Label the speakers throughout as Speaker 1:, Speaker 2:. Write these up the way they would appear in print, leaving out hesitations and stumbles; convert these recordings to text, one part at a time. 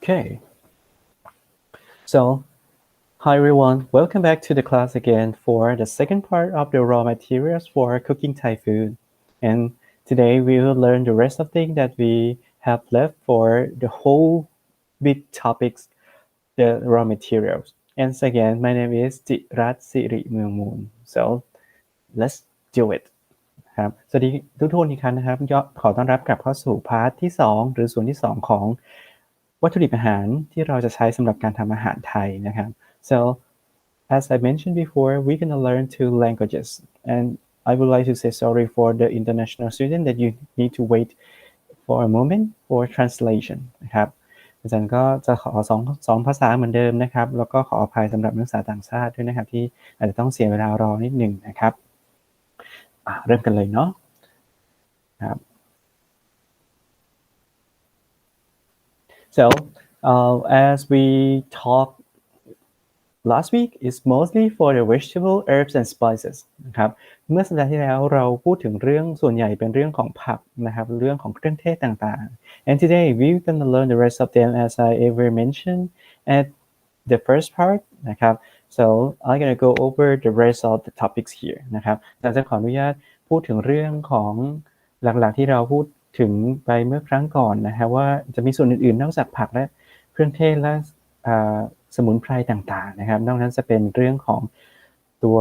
Speaker 1: Okay, so hi everyone, welcome back to the class again for the second part of the raw materials for cooking Thai food. And today we will learn the rest of things that we have left for the whole big topics, the raw materials. And again, my name is Jirat Siri Moon. So let's do it. ครับสวัสดีทุกท่านอีกครั้งนะครับขอต้อนรับกลับเข้าสู่พาร์ทที่2หรือส่วนที่2ของวัตถุดิบอาหารที่เราจะใช้สำหรับการทำอาหารไทยนะครับ so as I mentioned before we're gonna learn two languages and I would like to say sorry for the international student that you need to wait for a moment for translation นะครับอาจารย์ก็จะขอสองภาษาเหมือนเดิมนะครับแล้วก็ขออภัยสำหรับนักศึกษาต่างชาติด้วยนะครับที่อาจจะต้องเสียเวลารอนิดหนึ่งนะครับเริ่มกันเลยเนาะครับ So as we talked last week is mostly for the vegetable herbs and spices นะครับเมื่อสัปดาห์ที่แล้วเราพูดถึงเรื่องส่วนใหญ่เป็นเรื่องของผักนะครับเรื่องของเครื่องเทศต่างๆ and today we're gonna learn the rest of them as I ever mentioned at the first part นะครับ so I'm gonna go over the rest of the topics here นะครับเราจะขออนุญาตพูดถึงเรื่องของหลักๆที่เราพูดถึงไปเมื่อครั้งก่อนนะฮะว่าจะมีส่วนอื่นๆนอกจากผักและเครื่องเทศและสมุนไพรต่างๆนะครับนอกนั้นจะเป็นเรื่องของตัว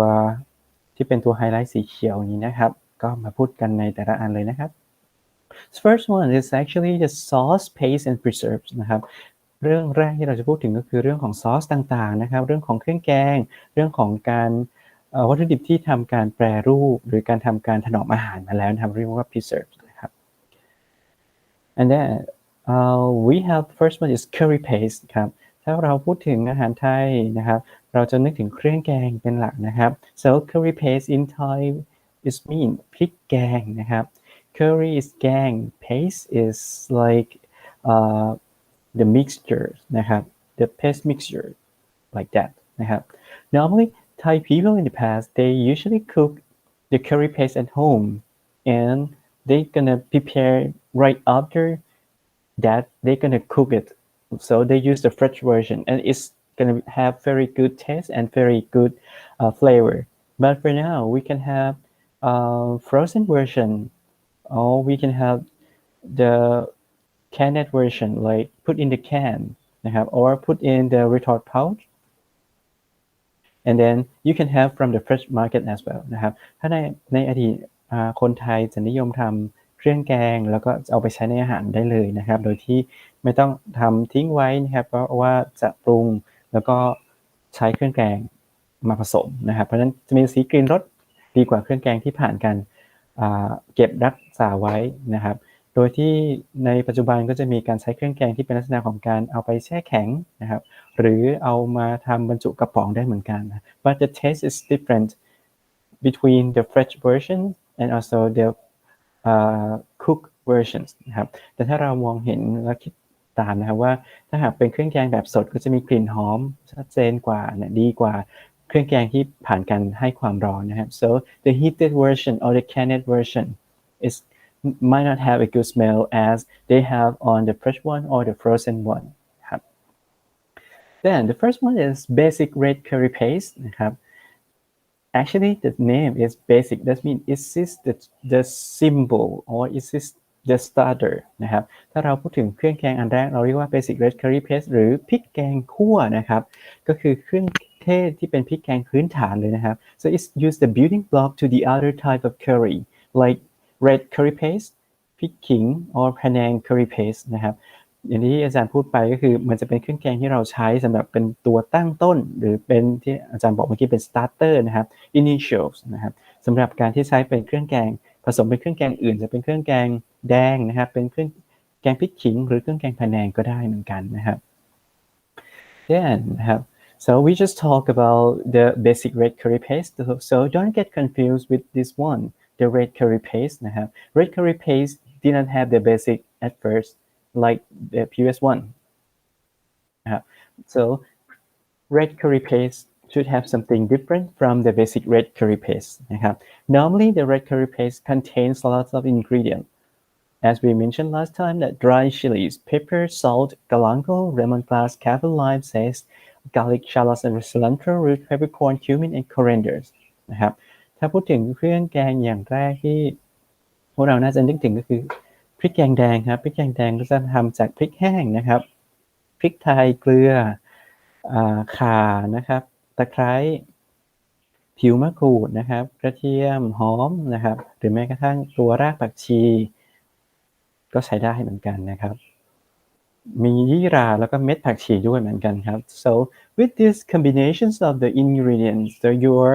Speaker 1: ที่เป็นตัวไฮไลท์สีเขียวนี้นะครับก็มาพูดกันในแต่ละอันเลยนะครับ First one is actually the sauce paste and preserves นะครับเรื่องแรกที่เราจะพูดถึงก็คือเรื่องของซอสต่างๆนะครับเรื่องของเครื่องแกงเรื่องของการวัตถุดิบที่ทำการแปรรูปหรือการทำการถนอมอาหารมาแล้วนะครับเรียกว่า preserves นะครับ and then we have first one is curry paste ครับถ้าเราพูดถึงอาหารไทยนะครับเราจะนึกถึงเครื่องแกงเป็นหลักนะครับ so curry paste in Thai is mean พริกแกงนะครับ curry is แกง paste is like the mixture นะครับ the paste mixture like that นะครับ normally Thai people in the past they usually cook the curry paste at home and they gonna prepare right after that they're gonna cook it so they use the fresh version and it's gonna have very good taste and very good flavor but for now we can have frozen version or we can have the canned version like put in the can นะครับ or put in the retort pouch and then you can have from the fresh market as well นะครับถ้าในอดีตคนไทยจะนิยมทำเครื่องแกงแล้วก็เอาไปใช้ในอาหารได้เลยนะครับโดยที่ไม่ต้องทำทิ้งไว้นะครับเพราะว่าจะปรุงแล้วก็ใช้เครื่องแกงมาผสมนะครับเพราะฉะนั้นจะมีสีกลิ่นรสดีกว่าเครื่องแกงที่ผ่านการเก็บรักษาไว้นะครับโดยที่ในปัจจุบันก็จะมีการใช้เครื่องแกงที่เป็นลักษณะของการเอาไปแช่แข็งนะครับหรือเอามาทำบรรจุกระป๋องได้เหมือนกัน but the taste is different between the fresh version and also the cooked versions นะครับแต่ถ้าเรามองเห็นและคิดตามนะครับว่าถ้าหากเป็นเครื่องแกงแบบสดก็จะมีกลิ่นหอมชัดเจนกว่าดีกว่าเครื่องแกงที่ผ่านการให้ความร้อนนะครับ so the heated version or the canned version is might not have a good smell as they have on the fresh one or the frozen one ครับ then the first one is basic red curry paste นะครับ actually the name is basic that means is this the symbol or is this the starter นะครับถ้าเราพูดถึงเครื่องแกงอันแรกเราเรียกว่า basic red curry paste หรือพริกแกงคั่วนะครับก็คือเครื่องเทศที่เป็นพริกแกงพื้นฐานเลยนะครับ so it's used the building block to the other type of curry like red curry paste พริกขิง or Penang curry paste นะครับอย่างที่อาจารย์พูดไปก็คือมันจะเป็นเครื่องแกงที่เราใช้สำหรับเป็นตัวตั้งต้นหรือเป็นที่อาจารย์บอกเมื่อกี้เป็น starter นะครับ initials นะครับสำหรับการที่ใช้เป็นเครื่องแกงผสมเป็นเครื่องแกงอื่นจะเป็นเครื่องแกงแดงนะครับเป็นเครื่องแกงพริกขิงหรือเครื่องแกงพะแนงก็ได้เหมือนกันนะครับ then นะครับ so we just talk about the basic red curry paste so don't get confused with this one the red curry paste นะครับ red curry paste didn't have the basic at first like the previous one so red curry paste should have something different from the basic red curry paste นะครับ normally the red curry paste contains lots of ingredients as we mentioned last time, that dry chilies, pepper, salt, galangal, lemongrass, kaffir lime, sage, garlic, shallots, and cilantro, root, peppercorn, cumin, and coriander นะครับถ้าพูดถึงเครื่องแกงอย่างแรกที่พวกเราน่าจะนึกถึงก็คือพริกแกงแดงครับพริกแกงแดงก็จะทำจากพริกแห้งนะครับพริกไทยเกลือข่านะครับตะไคร้ผิวมะกรูดนะครับกระเทียมหอมนะครับหรือแม้กระทั่งตัวรากผักชีก็ใช้ได้เหมือนกันนะครับมียี่หร่าแล้วก็เม็ดผักชีด้วยเหมือนกันครับ so with these combinations of the ingredients your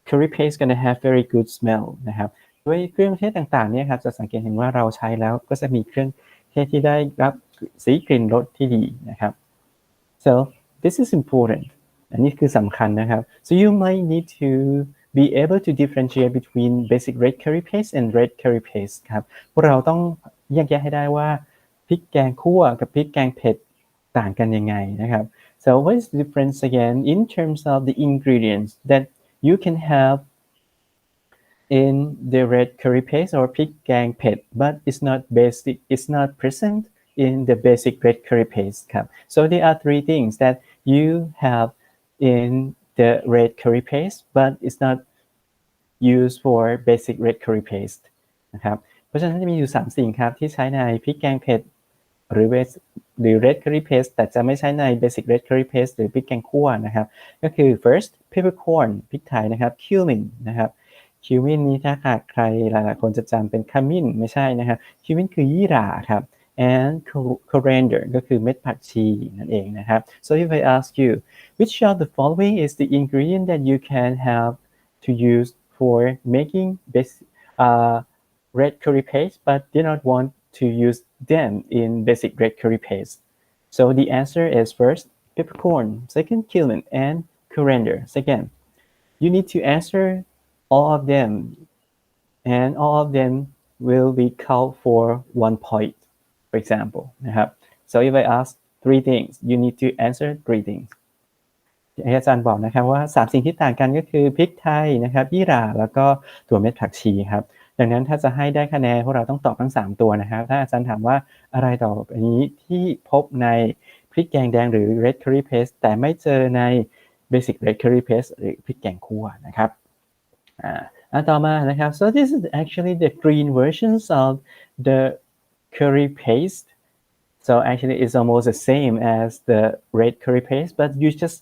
Speaker 1: curry paste gonna have very good smell นะครับด้วยเครื่องเทศต่างๆเนี่ยครับจะสังเกตเห็นว่าเราใช้แล้วก็จะมีเครื่องเทศที่ได้รับสีกลิ่นรสที่ดีนะครับ so this is important อันนี้คือสำคัญนะครับ so you might need to be able to differentiate between basic red curry paste and red curry paste ครับพวกเราต้องแยกแยะให้ได้ว่าพริกแกงคั่วกับพริกแกงเผ็ดต่างกันยังไงนะครับ so what is the difference again in terms of the ingredients that you can have in the red curry paste or pig gang pet, but it's not present in the basic red curry paste ครับ so there are three things that you have in the red curry paste but it's not used for basic red curry paste นะครับเพราะฉะนั้นจะมีอยู่3สิ่งครับที่ใช้ในพริกแกงเผ็ดหรือ red curry paste แต่จะไม่ใช้ใน basic red curry paste หรือพริกแกงคั่วนะครับก็คือ first peppercorn พริกไทยนะครับ cumin นะครับคิวมินนี้ถ้าหากใครหลายๆคนจะจำเป็นขมิ้นไม่ใช่นะครับคิวมินคือยี่หร่าครับ and coriander ก็คือเม็ดผักชีนั่นเองนะครับ so if I ask you which of the following is the ingredient that you can have to use for making red curry paste but did not want to use them in basic red curry paste so the answer is first peppercorn second cumin and coriander second you need to answer all of them and all of them will be count for 1 point for example นะครับ so if I ask 3 things you need to answer 3 things อาจารย์บอกนะครับว่า3สิ่งที่ต่างกันก็คือพริกไทยนะครับยี่หร่าแล้วก็ตัวเม็ดผักชีครับดังนั้นถ้าจะให้ได้คะแนนพวกเราต้องตอบทั้ง3ตัวนะครับถ้าอาจารย์ถามว่าอะไรต่อไปนี้ที่พบในพริกแกงแดงหรือ red curry paste แต่ไม่เจอใน basic red curry paste หรือพริกแกงคั่วนะครับต่อมานะครับ so this is actually the green versions of the curry paste so actually it's almost the same as the red curry paste but you just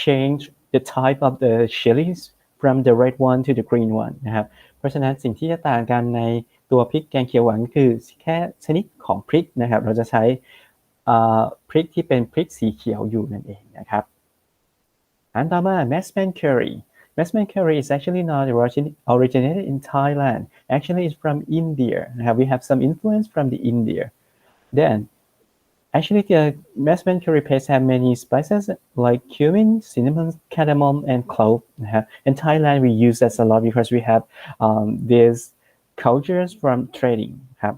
Speaker 1: change the type of the chilies from the red one to the green one นะครับเพราะฉะนั้นสิ่งที่จะต่างกันในตัวพริกแกงเขียวหวานคือแค่ชนิดของพริกนะครับเราจะใช้พริกที่เป็นพริกสีเขียวอยู่นั่นเองนะครับอันต่อมา Masman curry Masman curry is actually not originated in Thailand actually it's from India นะครับ we have some influence from the India then actually the Masman curry paste have many spices like cumin cinnamon cardamom and clove นะครับ in Thailand we use that a lot because we have these cultures from trading ครับ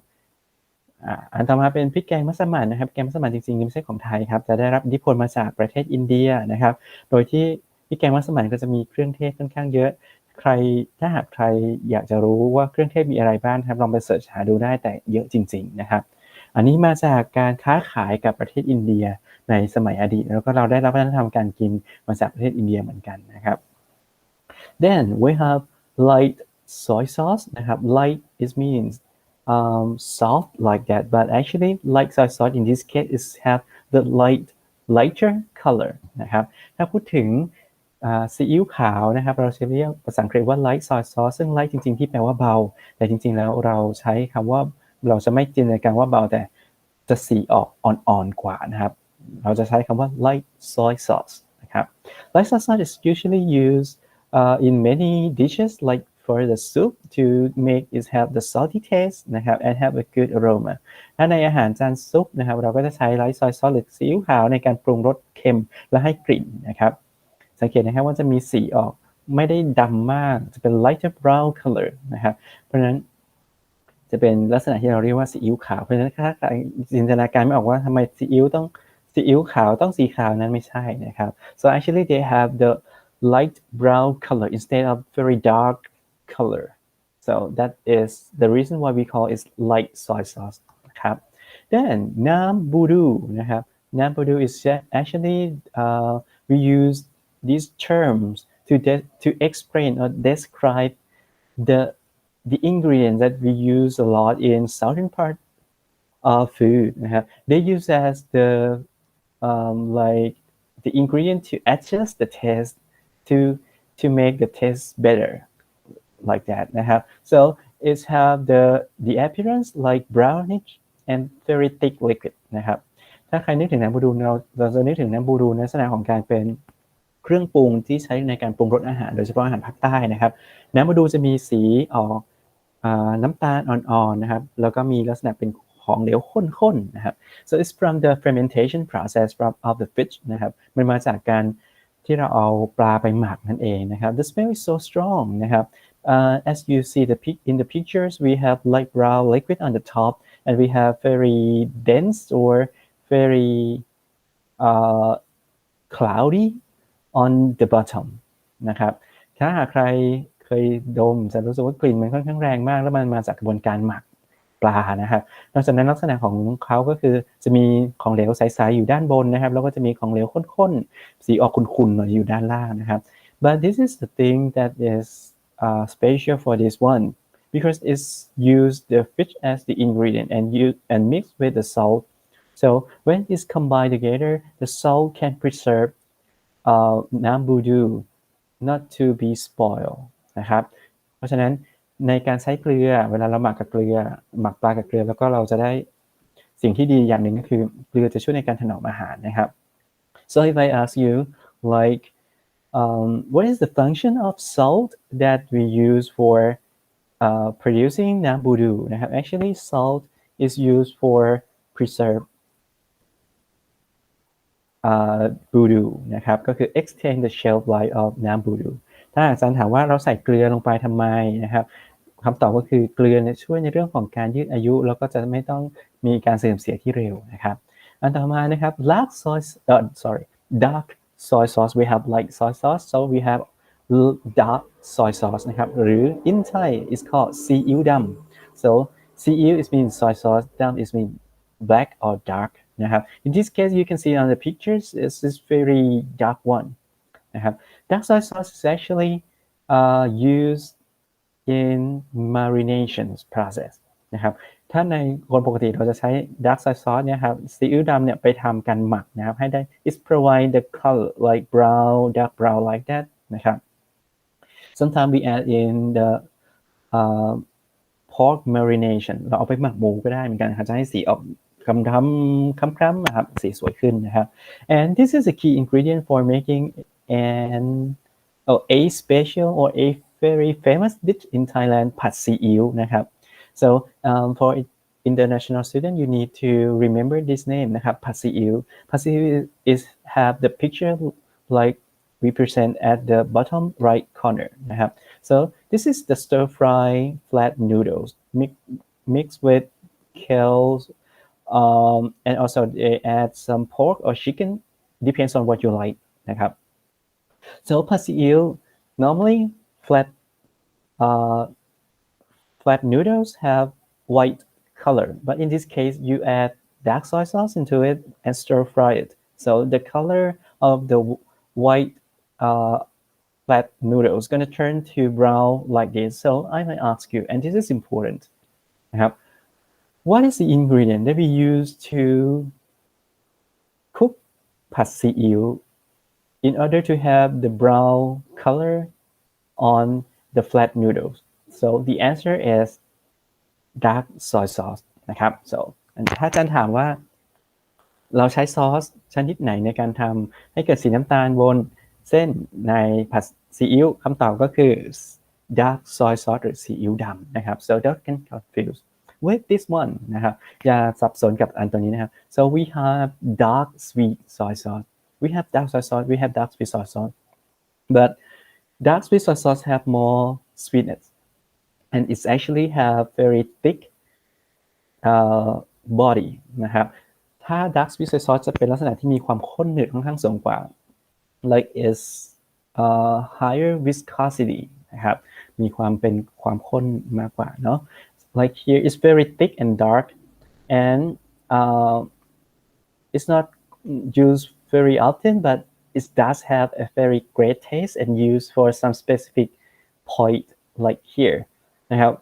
Speaker 1: อันต่อมาเป็นพริกแกงมัสมั่นนะครับแกงมัสมั่นจริงๆไม่ใช่ของไทยครับแต่ได้รับอิทธิพลมาจากประเทศอินเดียนะครับโดยที่พริกแกงมัสมั่นก็จะมีเครื่องเทศค่อนข้างเยอะถ้าหากใครอยากจะรู้ว่าเครื่องเทศมีอะไรบ้างครับลองไปเสิร์ชหาดูได้แต่เยอะจริงๆนะครับอันนี้มาจากการค้าขายกับประเทศอินเดียในสมัยอดีตแล้วก็เราได้รับวัฒนธรรมการกินมาจากประเทศอินเดียเหมือนกันนะครับ then we have light soy sauce นะครับ light it means soft like that but actually light soy sauce in this case is have the lighter color นะครับถ้าพูดถึงซีอิ๊วขาวนะครับเราจะเรียกภาษาอังกฤษว่า light soy sauce ซึ่ง light จริงๆที่แปลว่าเบาแต่จริงๆแล้วเราใช้คำว่าเราจะไม่จินตนาการว่าเบาแต่จะสีออกอ่อนๆกว่านะครับเราจะใช้คำว่า light soy sauce นะครับ light soy sauce is usually used in many dishes like for the soup to make it have the salty taste นะครับ and have a good aroma ถ้าในอาหารจานซุปนะครับเราก็จะใช้ light soy sauce หรือซีอิ๊วขาวในการปรุงรสเค็มและให้กลิ่นนะครับสังเกตนะครับว่าจะมีสีออกไม่ได้ดำมากจะเป็น lighter brown color นะครับเพราะฉะนั้นจะเป็นลักษณะที่เราเรียกว่าซีอิ๊วขาวเพราะฉะนั้นถ้าใครจินตนาการไม่ออกว่าทำไมซีอิ๊วขาวต้องสีขาวนั้นไม่ใช่นะครับ so actually they have the light brown color instead of very dark color so that is the reason why we call it light soy sauce นะครับ then น้ำบูดูนะครับน้ำบูดู is actually we use these terms to explain or describe the the ingredients that we use a lot in southern part of food นะครับ they use as the like the ingredient to adjust the taste to make the taste better like that นะครับ so it have the appearance like brownish and very thick liquid นะครับถ้าใครนึกถึงน้ำบูดูเราจะนึกถึงน้ำบูดูในลักษณะของการเป็นเครื่องปรุงที่ใช้ในการปรุงรสอาหารโดยเฉพาะอาหารภาคใต้นะครับน้ำบูดูจะมีสีออกน้ำตาลอ่อนๆนะครับแล้วก็มีลักษณะเป็นของเหลวข้นๆนะครับ so it's from the fermentation process of the fish นะครับมันมาจากการที่เราเอาปลาไปหมักนั่นเองนะครับ the smell is so strong นะครับas you see in the pictures we have light brown liquid on the top and we have very dense or very cloudy on the bottom นะครับถ้าหากใครเคยดมจะรู้สึกว่ากลิ่นมันค่อนข้างแรงมากแล้วมันมาจากกระบวนการหมักปลานะครับนอกจากนั้นลักษณะของเขาก็คือจะมีของเหลวใสๆอยู่ด้านบนนะครับแล้วก็จะมีของเหลวข้นๆสีออกขุ่นๆหน่อยอยู่ด้านล่างนะครับ but this is the thing that is special for this one because it's used the fish as the ingredient and mixed with the salt so when it's combined together the salt can preserve nambudu not to be spoiled นะครับเพราะฉะนั้นในการใช้เกลือเวลาเราหมักกับเกลือหมักปลากับเกลือแล้วก็เราจะได้สิ่งที่ดีอย่างหนึ่งก็คือเกลือจะช่วยในการถนอมอาหารนะครับ so if I ask you like what is the function of salt that we use for producing nambudu นะครับ actually salt is used for preserveบูดูนะครับก็คือ extend the shelf life of น้ำบูดูถ้าอาจารย์ถามว่าเราใส่เกลือลงไปทำไมนะครับคำตอบก็คือเกลือช่วยในเรื่องของการยืดอายุแล้วก็จะไม่ต้องมีการเสื่อมเสียที่เร็วนะครับอันต่อมานะครับ dark soy sauce we have light soy sauce so we have dark soy sauce นะครับหรือ in Thai is called ซีอิ๊วดำ so ซีอิ๊ว is mean soy sauce ดำ is mean black or dark นะครับ in this case you can see on the pictures it's this very dark one นะครับ dark soy sauce is actually used in marination process นะครับถ้าในคนปกติเราจะใช้ dark soy sauce เนี่ยครับซีอิ๊วดำเนี่ยไปทำการหมักนะครับให้ได้ it provide the color like brown dark brown like that นะครับ sometimes we add in the pork marination เราเอาไปหมักหมูก็ได้เหมือนกันครับจะให้สีออกคล้ำๆนะครับสีสวยขึ้นนะครับ and this is a key ingredient for making a special or a very famous dish in Thailand ผัดซีอิ๊วนะครับ so for international student you need to remember this name นะครับผัดซีอิ๊วผัดซีอิ๊ว is have the picture like we present at the bottom right corner นะครับ so this is the stir fry flat noodles mixed with kale and also they add some pork or chicken depends on what you like นะครับ so ผัดซีอิ๊ว normally flat noodles have white color but in this case you add dark soy sauce into it and stir fry it so the color of the white flat noodles is going to turn to brown like this so I might ask you and this is important นะครับ what is the ingredient that we use to cook ผัดซีอิ๊ว in order to have the brown color on the flat noodles so the answer is dark soy sauce นะครับ so ถ้าอาจารย์ถามว่าเราใช้ซอสชนิดไหนในการทำให้เกิดสีน้ำตาลบนเส้นในผัดซีอิ๊วคำตอบก็คือ dark soy sauce หรือซีอิ๊วดำนะครับ so don't get confused with this one นะครับอย่าสับสนกับอันตัวนี้นะครับ so we have dark sweet soy sauce we have dark soy sauce we have dark sweet soy sauce but dark sweet soy sauce have more sweetness and it's actually have very thick body นะครับถ้า dark sweet soy sauce จะเป็นลักษณะที่มีความข้นหนืดค่อนข้างสูงกว่า like is higher viscosity นะครับ มีความเป็นความข้นมากกว่าเนาะ like here it's very thick and dark and it's not used very often but it does have a very great taste and used for some specific point like here นะครับ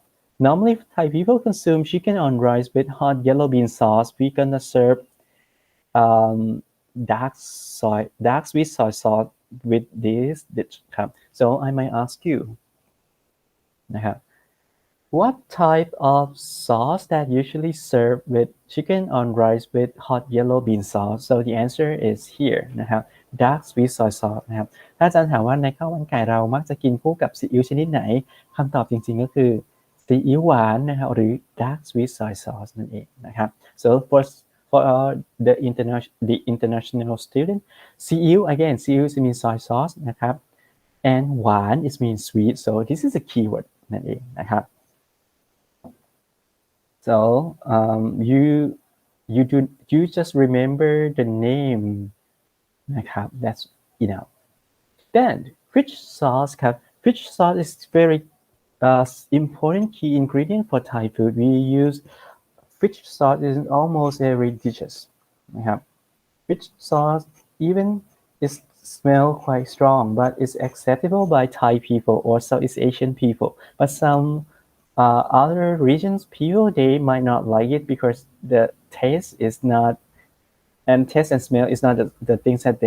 Speaker 1: normally Thai people consume chicken on rice with hot yellow bean sauce we're gonna serve um, dark sweet soy sauce with this dish ครับ so I might ask you นะครับ what type of sauce that usually served with chicken on rice with hot yellow bean sauce so the answer is here นะครับ dark sweet soy sauce นะครับถ้าอาจารย์ถามว่าในข้าวมันไก่เรามักจะกินคู่กับซีอิ๊วชนิดไหนคำตอบจริงๆก็คือซีอิ๊วหวานนะครับหรือ dark sweet soy sauce นั่นเองนะครับ so for the international student ซีอิ๊ว again ซีอิ๊ว means soy sauce นะครับ and หวาน is mean sweet so this is a keyword นั่นเองนะครับ so you just remember the name นะครับ that's enough then fish sauce ครับ fish sauce is very important key ingredient for Thai food we use fish sauce in almost every dishes นะครับ fish sauce even is smell quite strong but is acceptable by Thai people or Southeast Asian people but some other regions people they might not like it because the taste is not and taste and smell is not the things that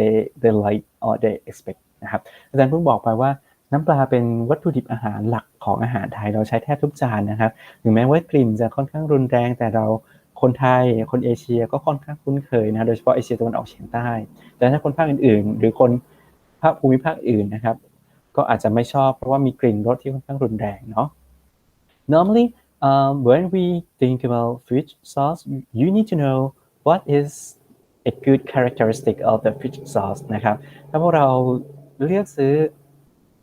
Speaker 1: they like or they expect นะครับอาจารย์เพิ่งบอกไปว่าน้ำปลาเป็นวัตถุดิบอาหารหลักของอาหารไทยเราใช้แทบทุกจานนะครับถึงแม้ว่ากลิ่นจะค่อนข้างรุนแรงแต่เราคนไทยคนเอเชียก็ค่อนข้างคุ้นเคยนะโดยเฉพาะเอเชียตะวันออกเฉียงใต้แต่ถ้าคนภาคอื่นๆหรือคนภาคภูมิภาคอื่นนะครับก็อาจจะไม่ชอบเพราะว่ามีกลิ่นรสที่ค่อนข้างรุนแรงเนาะ normally when we think about fish sauce you need to know what is a good characteristic of the fish sauce นะครับถ้าพวกเราเลือกซื้อ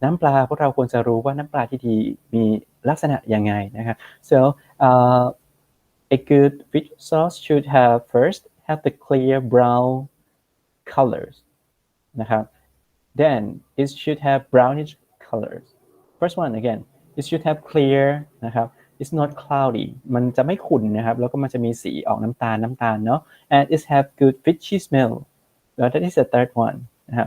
Speaker 1: น้ำปลาพวกเราควรจะรู้ว่าน้ำปลาที่ดีมีลักษณะยังไงนะครับ so a good fish sauce should have first have the clear brown colors นะครับ then it should have brownish colors first one again it should have clear นะครับ it's not cloudy มันจะไม่ขุ่นนะครับแล้วก็มันจะมีสีออกน้ำตาลเนาะ and it have good fishy smell that is the third one นะค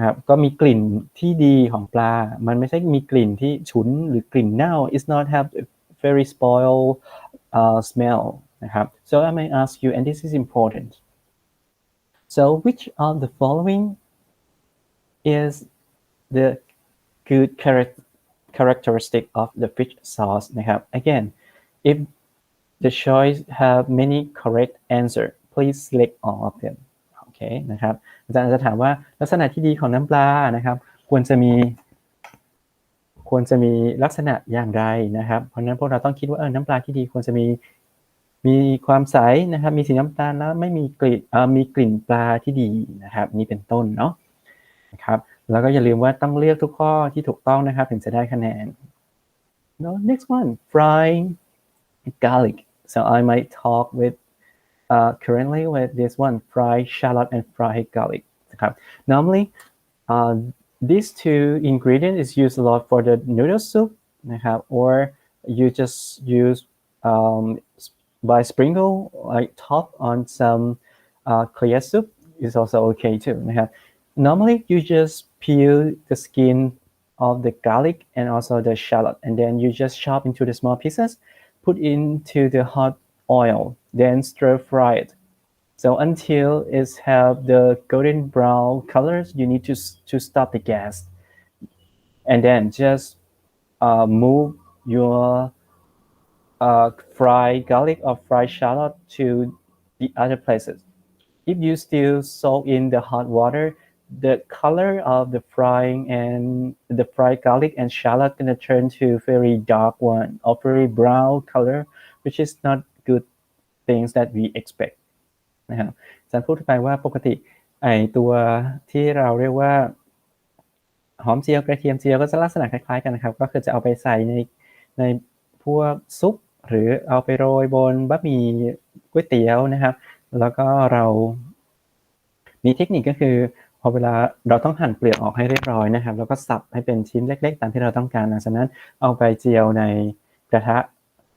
Speaker 1: รับก็มีกลิ่นที่ดีของปลามันไม่ใช่มีกลิ่นที่ฉุนหรือกลิ่นเน่า it's not have a very spoil smell นะครับ so I may ask you and this is important so which of the following is the good characteristic of the fish sauce นะครับ again if the choice have many correct answer please select all of them โอเคนะครับอาจารย์จะถามว่าลักษณะที่ดีของน้ำปลานะครับควรจะมีลักษณะอย่างไรนะครับเพราะฉะนั้นพวกเราต้องคิดว่าน้ำปลาที่ดีควรจะมีความใสนะครับมีสีน้ำตาลแล้วไม่มีกลิ่นมีกลิ่นปลาที่ดีนะครับนี่เป็นต้นเนาะนะครับแล้วก็อย่าลืมว่าต้องเลือกทุกข้อที่ถูกต้องนะครับถึงจะได้คะแนน no next one frying garlic so I might talk with currently with this one fried shallot and fried garlic นะครับ normally these two ingredients is used a lot for the noodle soup นะครับ or you just use by sprinkle like top on some clear soup is also okay too นะครับ normally you just peel the skin of the garlic and also the shallot and then you just chop into the small pieces put into the hot oil then stir fry it so until it have the golden brown colors you need to stop the gas and then just move your fried garlic or fried shallot to the other places if you still soak in the hot water the color of the fried garlic and shallot gonna turn to very dark one or very brown color which is not good things that we expect นะครับอาจารย์พูดไปว่าปกติตัวที่เราเรียกว่าหอมเจียวกระเทียมเจียวก็จะลักษณะคล้ายๆกันนะครับก็คือจะเอาไปใส่ในพวกซุปหรือเอาไปโรยบนบะหมี่ก๋วยเตี๋ยวนะครับแล้วก็เรามีเทคนิคก็คือ พอเวลาเราต้องหั่นเปลือกออกให้เรียบร้อยนะครับแล้วก็สับให้เป็นชิ้นเล็กๆตามที่เราต้องการหลังจากนั้นเอาไปเจียวในกระทะ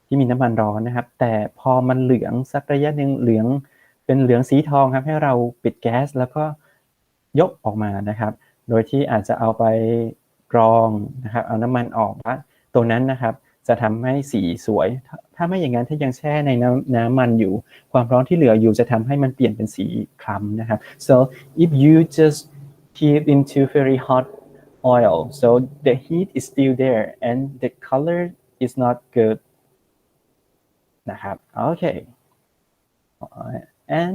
Speaker 1: ที่มีน้ำมันร้อนนะครับแต่พอมันเหลืองสักระยะหนึ่งเหลืองเป็นเหลืองสีทองครับให้เราปิดแก๊สแล้วก็ยกออกมานะครับโดยที่อาจจะเอาไปกรองนะครับเอาน้ำมันออกว่าตรงนั้นนะครับจะทำให้สีสวยถ้าไม่อย่างนั้นถ้ายังแช่ในน้ำมันอยู่ความร้อนที่เหลืออยู่จะทำให้มันเปลี่ยนเป็นสีคล้ำนะครับ so if you just keep into very hot oil so the heat is still there and the color is not good นะครับ okay and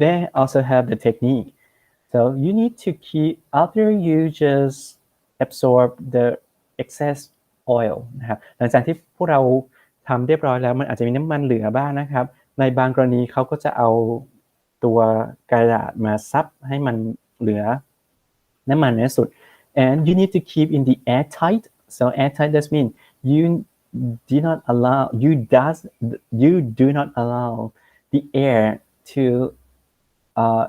Speaker 1: they also have the technique so you need to keep after you just absorb the excess oil นะครับหลังจากที่พวกเราทำเรียบร้อยแล้วมันอาจจะมีน้ำมันเหลือบ้างนะครับในบางกรณีเขาก็จะเอาตัวกระดาษมาซับให้มันเหลือน้ำมันน้อยสุด and you need to keep in the airtight so airtight does mean you do not allow the air uh,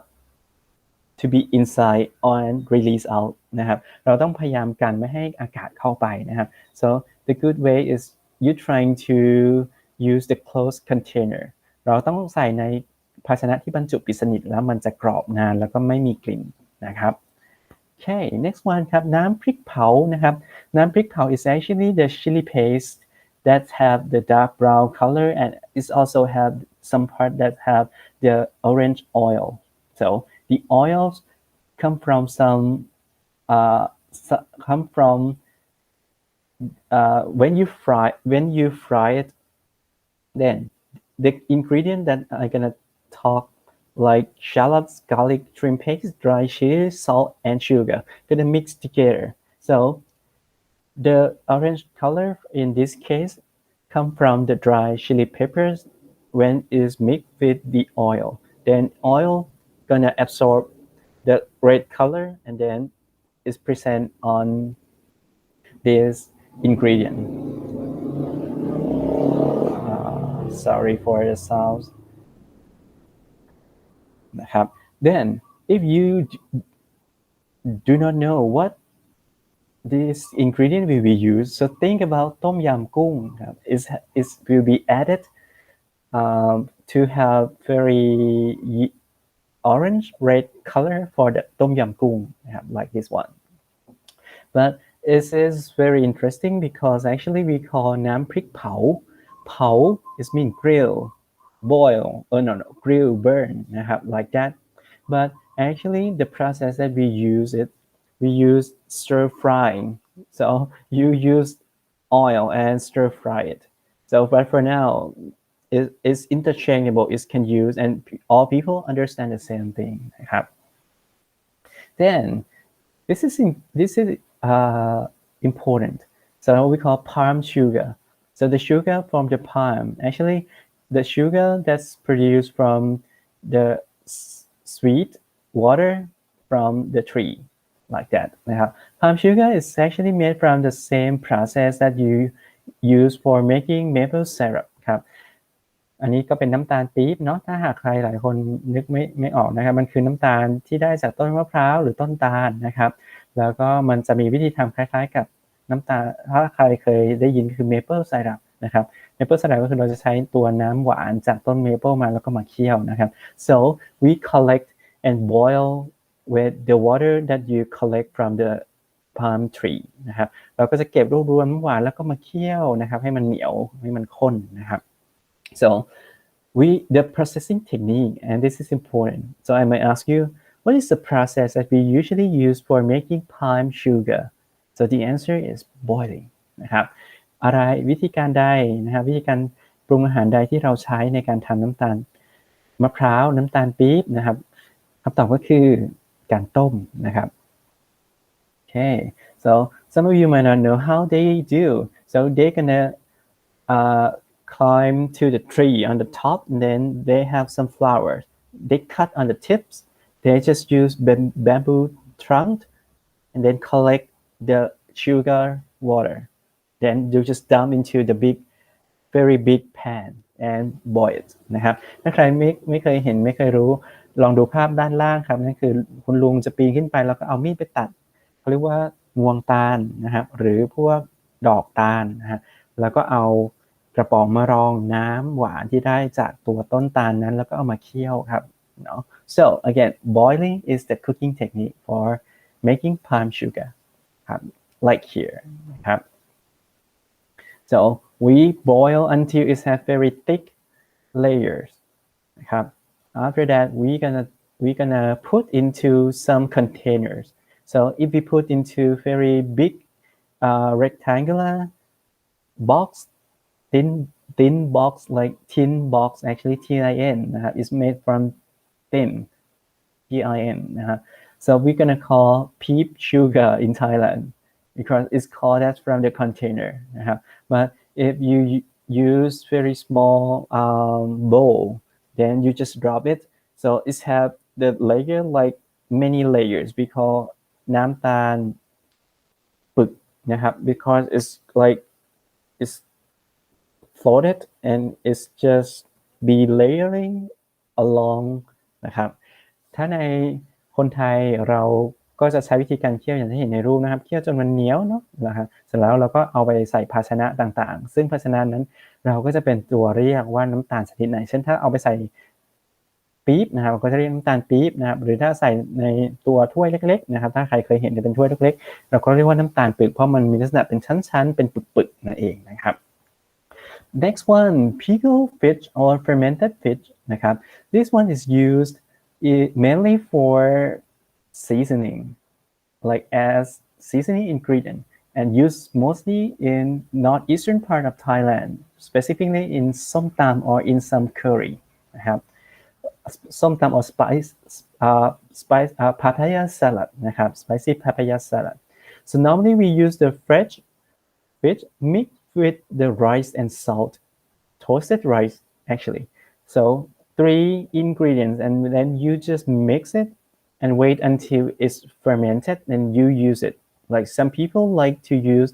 Speaker 1: to be inside and release out นะครับเราต้องพยายามกันไม่ให้อากาศเข้าไปนะครับ so the good way is you trying to use the closed container เราต้องใส่ในภาชนะที่บรรจุปิดสนิทแล้วมันจะกรอบนานแล้วก็ไม่มีกลิ่นนะครับ Okay next one ครับน้ำพริกเผานะครับน้ำพริกเผา is actually the chili paste that have the dark brown color and it also have some part that have the orange oil so the oils come from when you fry it then the ingredient that I'm gonna talk like shallots garlic shrimp paste dry cheese salt and sugar gonna mix together so the orange color in this case come from the dry chili peppers when it's mixed with the oil then oil gonna absorb the red color and then is present on this ingredient sorry for the sounds นะครับ then if you do not know what this ingredient will be used so think about ต้มยำกุ้งครับis will be added to have very orange red color for the ต้มยำกุ้งนะครับ like this one but it is very interesting because actually we call น้ำพริกเผาเผา is mean grill boil grill burn นะครับ like that but actually the process that we use stir frying so you use oil and stir fry it so but for now it's interchangeable it can use and all people understand the same thing นะครับ then this is important so we call palm sugar so the sugar from the palm actually the sugar that's produced from the sweet water from the tree like that นะครับ palm sugar is actually made from the same process that you use for making maple syrup ครับอันนี้ก็เป็นน้ำตาลปี๊บเนาะถ้าหากใครหลายคนนึกไม่ออกนะครับมันคือน้ำตาลที่ได้จากต้นมะพร้าวหรือต้นตาลนะครับแล้วก็มันจะมีวิธีทำคล้ายๆกับน้ำตาลถ้าใครเคยได้ยินคือ maple syrup นะครับ maple syrup ก็คือเราจะใช้ตัวน้ำหวานจากต้น maple มาแล้วก็มาเคี่ยวนะครับ so we collect and boil with the water that you collect from the palm tree นะครับเราก็จะเก็บรวบรวมน้ำหวานแล้วก็มาเคี่ยวนะครับให้มันเหนียวให้มันข้นนะครับ so the processing technique and this is important so I might ask you what is the process that we usually use for making palm sugar so the answer is boiling นะครับอะไรวิธีการใดนะครับวิธีการปรุงอาหารใดที่เราใช้ในการทำน้ำตาลมะพร้าวน้ำตาลปี๊บนะครับคำตอบก็คือการต้มนะครับ okay so some of you might not know how they do so they're gonna climb to the tree on the top and then they have some flowers they cut on the tips they just use bamboo trunk and then collect the sugar water then you just dump into the very big pan and boil it นะครับถ้าใครไม่เคยเห็นไม่เคยรู้ลองดูภาพด้านล่างครับนั่นคือคุณลุงจะปีนขึ้นไปแล้วก็เอามีดไปตัดเขาเรียกว่างวงตาลนะครับหรือพวกดอกตาลนะฮะแล้วก็เอากระป๋องมารองน้ำหวานที่ได้จากตัวต้นตาลนั้นแล้วก็เอามาเคี่ยวครับ So again boiling is the cooking technique for making palm sugar ครับ like here ครับ so we boil until it has very thick layers นะครับ after that we're gonna put into some containers so if we put into very big rectangular box thin box like tin box actually tin นะครับ is made from tin tin นะครับ so we're gonna call peep sugar in Thailand because it's called that from the container นะครับ but if you use very small bowl then you just drop it so it have the layer like many layers we call น้ำตาลปึกนะครับ because it's like it's floated and it's just be layering along นะครับถ้าในคนไทยเราก็จะใช้วิธีการเคี่ยวอย่างที่เห็นในรูปนะครับเคี่ยวจนมันเหนียวเนาะนะครับเสร็จแล้วเราก็เอาไปใส่ภาชนะต่างๆซึ่งภาชนะนั้นเราก็จะเป็นตัวเรียกว่าน้ำตาลชนิดไหนเช่นถ้าเอาไปใส่ปี๊บนะครับก็จะเรียกน้ำตาลปี๊บนะครับหรือถ้าใส่ในตัวถ้วยเล็กๆนะครับถ้าใครเคยเห็นจะเป็นถ้วยเล็กๆเราก็เรียกว่าน้ำตาลปึกเพราะมันมีลักษณะเป็นชั้นๆเป็นปึกๆนั่นเองนะครับ Next one, pickled fish or fermented fish นะครับ This one is used mainly for seasoning, like as seasoning ingredient, and used mostly in northeastern part of Thailand, specifically in som tam or in some curry นะครับ som tam or spice papaya salad นะครับ spicy papaya salad. So normally we use the fresh fish mixed with the rice and salt, toasted rice actually. So 3 ingredients and then you just mix it and wait until it's fermented and you use it. Like some people like to use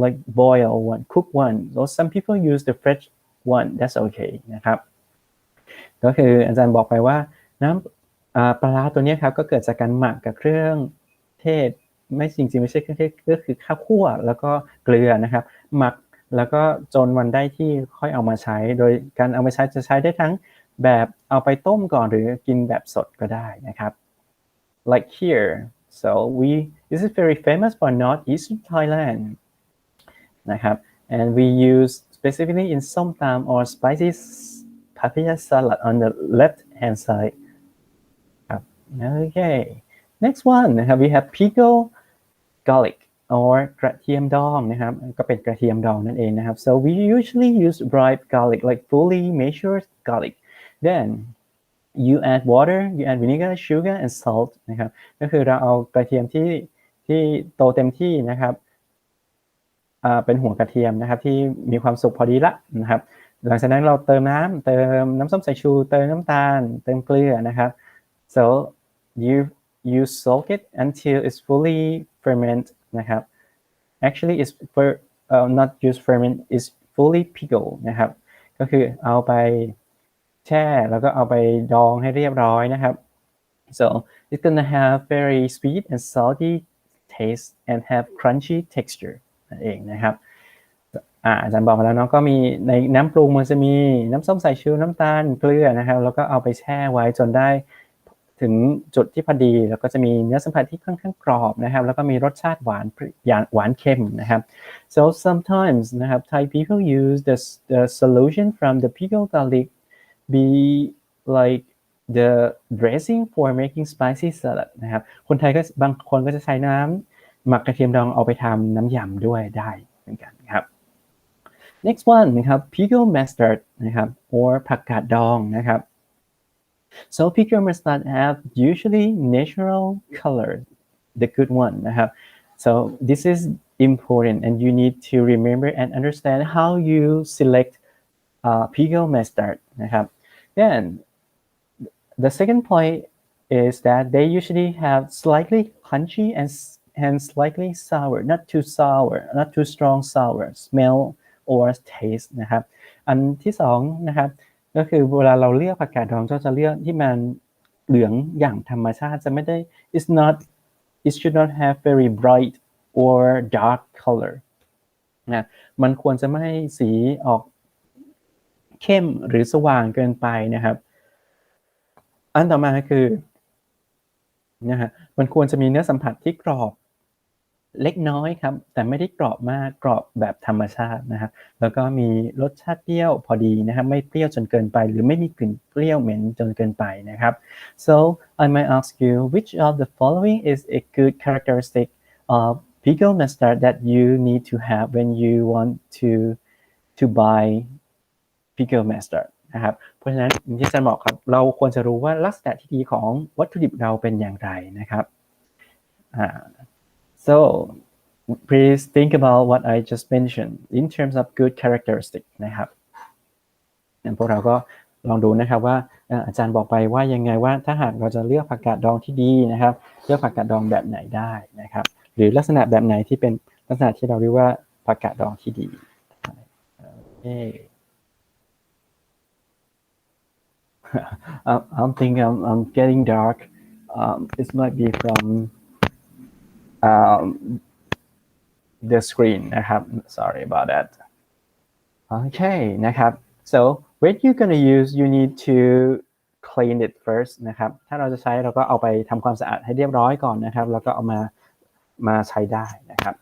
Speaker 1: like boil one, cook one, or some people use the fresh one. That's okay นะครับก็คืออาจารย์บอกไปว่าน้ำปลาร้าตัวนี้ครับก็เกิดจากการหมักกับเครื่องเทศไม่จริงๆไม่ใช่เครื่องเทศก็คือข้าวคั่วแล้วก็เกลือนะครับหมักแล้วก็จนวันได้ที่ค่อยเอามาใช้โดยการเอามาใช้จะใช้ได้ทั้งแบบเอาไปต้มก่อนหรือกินแบบสดก็ได้นะครับ like here so this is very famous for northeastern Thailand นะครับ and we use specifically in som tam or spicy papaya salad on the left hand side ครับ okay next one นะครับ we have pickled garlic or กระเทียมดองนะครับก็เป็นกระเทียมดองนั่นเองนะครับ so we usually use dried garlic like fully measured garlic then you add water you add vinegar sugar and salt นะครับก็คือเราเอากระเทียมที่โตเต็มที่นะครับเป็นหัวกระเทียมนะครับที่มีความสุกพอดีละนะครับหลังจากนั้นเราเติมน้ำส้มสายชูเติมน้ำตาลเติมเกลือนะครับ so you soak it until it's fully ferment นะครับ actually it's not use ferment is fully pickle นะครับก็คือเอาไปแช่แล้วก็เอาไปดองให้เรียบร้อยนะครับ so it's gonna have very sweet and salty taste and have crunchy texture นั่นเองนะครับอาจารย์บอกมาแล้วเนาะก็มีในน้ำปรุงมันจะมีน้ำส้มสายชูน้ำตาลเกลือนะครับแล้วก็เอาไปแช่ไว้จนได้ถึงจุดที่พอดีแล้วก็จะมีเนื้อสัมผัสที่ค่อนข้างกรอบนะครับแล้วก็มีรสชาติหวานเค็มนะครับ so sometimes นะครับ Thai people use the solution from the pickled garlic be like the dressing for making spicy salad นะครับคนไทยก็บางคนก็จะใช้น้ำหมักกระเทียมดองเอาไปทำน้ำยำด้วยได้เหมือนกันครับ next one นะครับ pickled mustard นะครับ or ผักกาดดองนะครับ so pickled mustard have usually natural color the good one นะครับ so this is important and you need to remember and understand how you select pickled mustard นะครับ then the second point is that they usually have slightly crunchy and slightly sour not too strong sour smell or taste นะครับ อันที่สองนะครับก็คือเวลาเราเลือกผักกาดดองก็จะเลือกที่มันเหลืองอย่างธรรมชาติจะไม่ได้ it should not have very bright or dark color นะมันควรจะไม่สีออกเข้มหรือสว่างเกินไปนะครับอันต่อมาคือนะฮะมันควรจะมีเนื้อสัมผัสที่กรอบเล็กน้อยครับแต่ไม่ได้กรอบมากกรอบแบบธรรมชาตินะครับแล้วก็มีรสชาติเปรี้ยวพอดีนะครับไม่เปรี้ยวจนเกินไปหรือไม่มีกลิ่นเปรี้ยวเหม็นจนเกินไปนะครับ so I might ask you which of the following is a good characteristic of pickle mustard that you need to have when you want to buy pickle mustard นะครับเพราะฉะนั้นอย่างที่อาจารย์บอกครับเราควรจะรู้ว่าลักษณะที่ดีของวัตถุดิบเราเป็นอย่างไรนะครับSo please think about what I just mentioned in terms of good characteristic นะครับพวกเราก็ลองดูนะครับว่าอาจารย์บอกไปว่ายังไงว่าถ้าหากเราจะเลือกผักกาดดองที่ดีนะครับเลือกผักกาดดองแบบไหนได้นะครับหรือลักษณะแบบไหนที่เป็นลักษณะที่เราเรียกว่าผักกาดดองที่ดีI'm thinking I'm getting dark. This might be from the screen นะครับ sorry about that okay นะครับ so when you're gonna use you need to clean it first นะครับถ้าเราจะใช้เราก็เอาไปทำความสะอาดให้เรียบร้อยก่อนนะครับแล้วก็เอามาใช้ได้นะครับ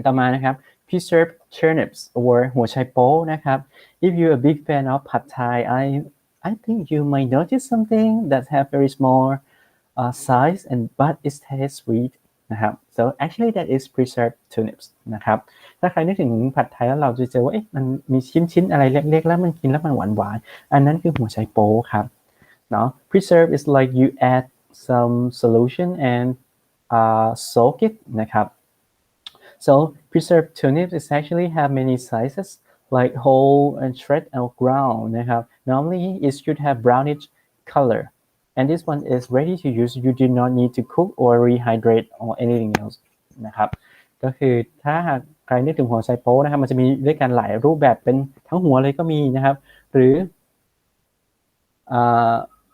Speaker 1: ต่อมานะครับ preserved turnips or หัวไชโป๊นะครับ if you're a big fan of pad thai I think you might notice something that have very small size and but it tastes sweet นะครับ so actually that is preserved turnips นะครับถ้าใครนึกถึงผัดไทยแล้วเราจะเจอว่ามันมีชิ้นอะไรเล็กๆแล้วมันกินแล้วมันหวานๆอันนั้นคือหัวไชโป๊ครับเนาะ preserve is like you add some solution and soak it นะครับ so preserved turnips is actually have many sizes like whole and shred or ground นะครับ normally it should have brownish color and this one is ready to use you do not need to cook or rehydrate or anything else นะครับก็คือถ้าหากใครนึกถึงหัวไชโป๊นะครับมันจะมีด้วยกันหลายรูปแบบเป็นทั้งหัวเลยก็มีนะครับหรือ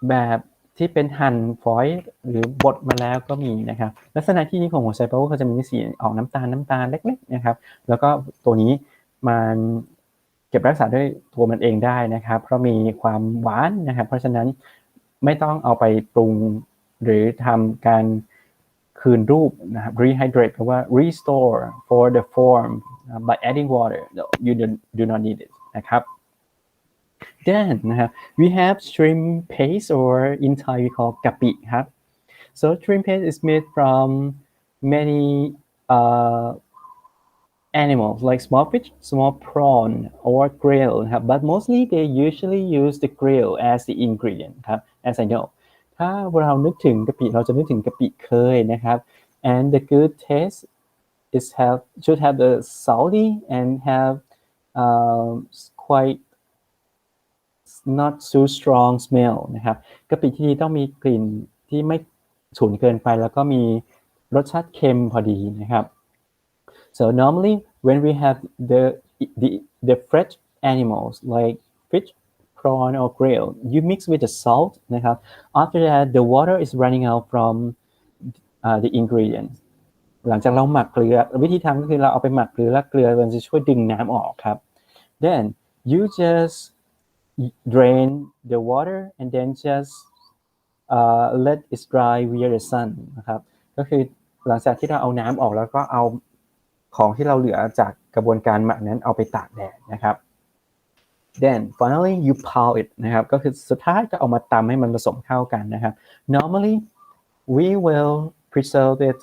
Speaker 1: แบบที่เป็นหั่นฝอยหรือบดมาแล้วก็มีนะครับลักษณะที่นี้ของหัวไชโป๊ก็จะมีสีออกน้ำตาลเล็กๆนะครับแล้วก็ตัวนี้มันเก็บรักษาด้วยตัวมันเองได้นะครับเพราะมีความหวานนะครับเพราะฉะนั้นไม่ต้องเอาไปปรุงหรือทำการคืนรูปนะครับ rehydrate แปลว่า restore for the form by adding water you do not need it นะครับ then นะครับ we have shrimp paste or in Thai we call กะปิครับ so shrimp paste is made from many animals like small fish, small prawn, or krill ครับ but mostly they usually use the krill as the ingredient ครับ as I know ถ้าเรานึกถึงกะปิเราจะนึกถึงกะปิเคยนะครับ and the good taste should have the salty and have quite not so strong smell นะครับกะปิที่ดีต้องมีกลิ่นที่ไม่ฉุนเกินไปแล้วก็มีรสชาติเค็มพอดีนะครับ so normally when we have the fresh animals like fish prawn or krill you mix with the salt นะครับ after that the water is running out from the ingredients หลังจากเราหมักเกลือวิธีทำก็คือเราเอาไปหมักเกลือแล้วเกลือมันจะช่วยดึงน้ำออกครับ then you just drain the water and then just let it dry via the sun นะครับก็คือหลังจากที่เราเอาน้ำออกแล้วก็เอาของที่เราเหลือจากกระบวนการหมักนั้นเอาไปตากแดดนะครับ then finally you pile it นะครับก็คือสุดท้ายก็เอามาตำให้มันผสมเข้ากันนะครับ normally we will preserve it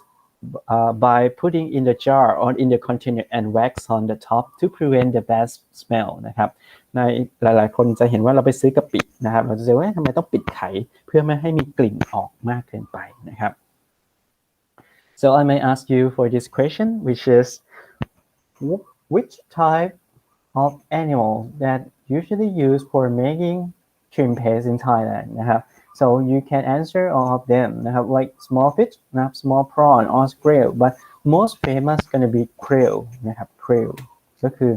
Speaker 1: by putting in the jar or in the container and wax on the top to prevent the bad smell นะครับในหลายๆคนจะเห็นว่าเราไปซื้อกะปินะครับเราจะเจอว่าทำไมต้องปิดไขเพื่อไม่ให้มีกลิ่นออกมากเกินไปนะครับ so I may ask you for this question which is which type of animal that usually used for making shrimp paste in Thailand นะครับ so you can answer all of them นะครับ like small fish นะครับ small prawn or krill but most famous gonna be krill นะครับ krill ก็คือ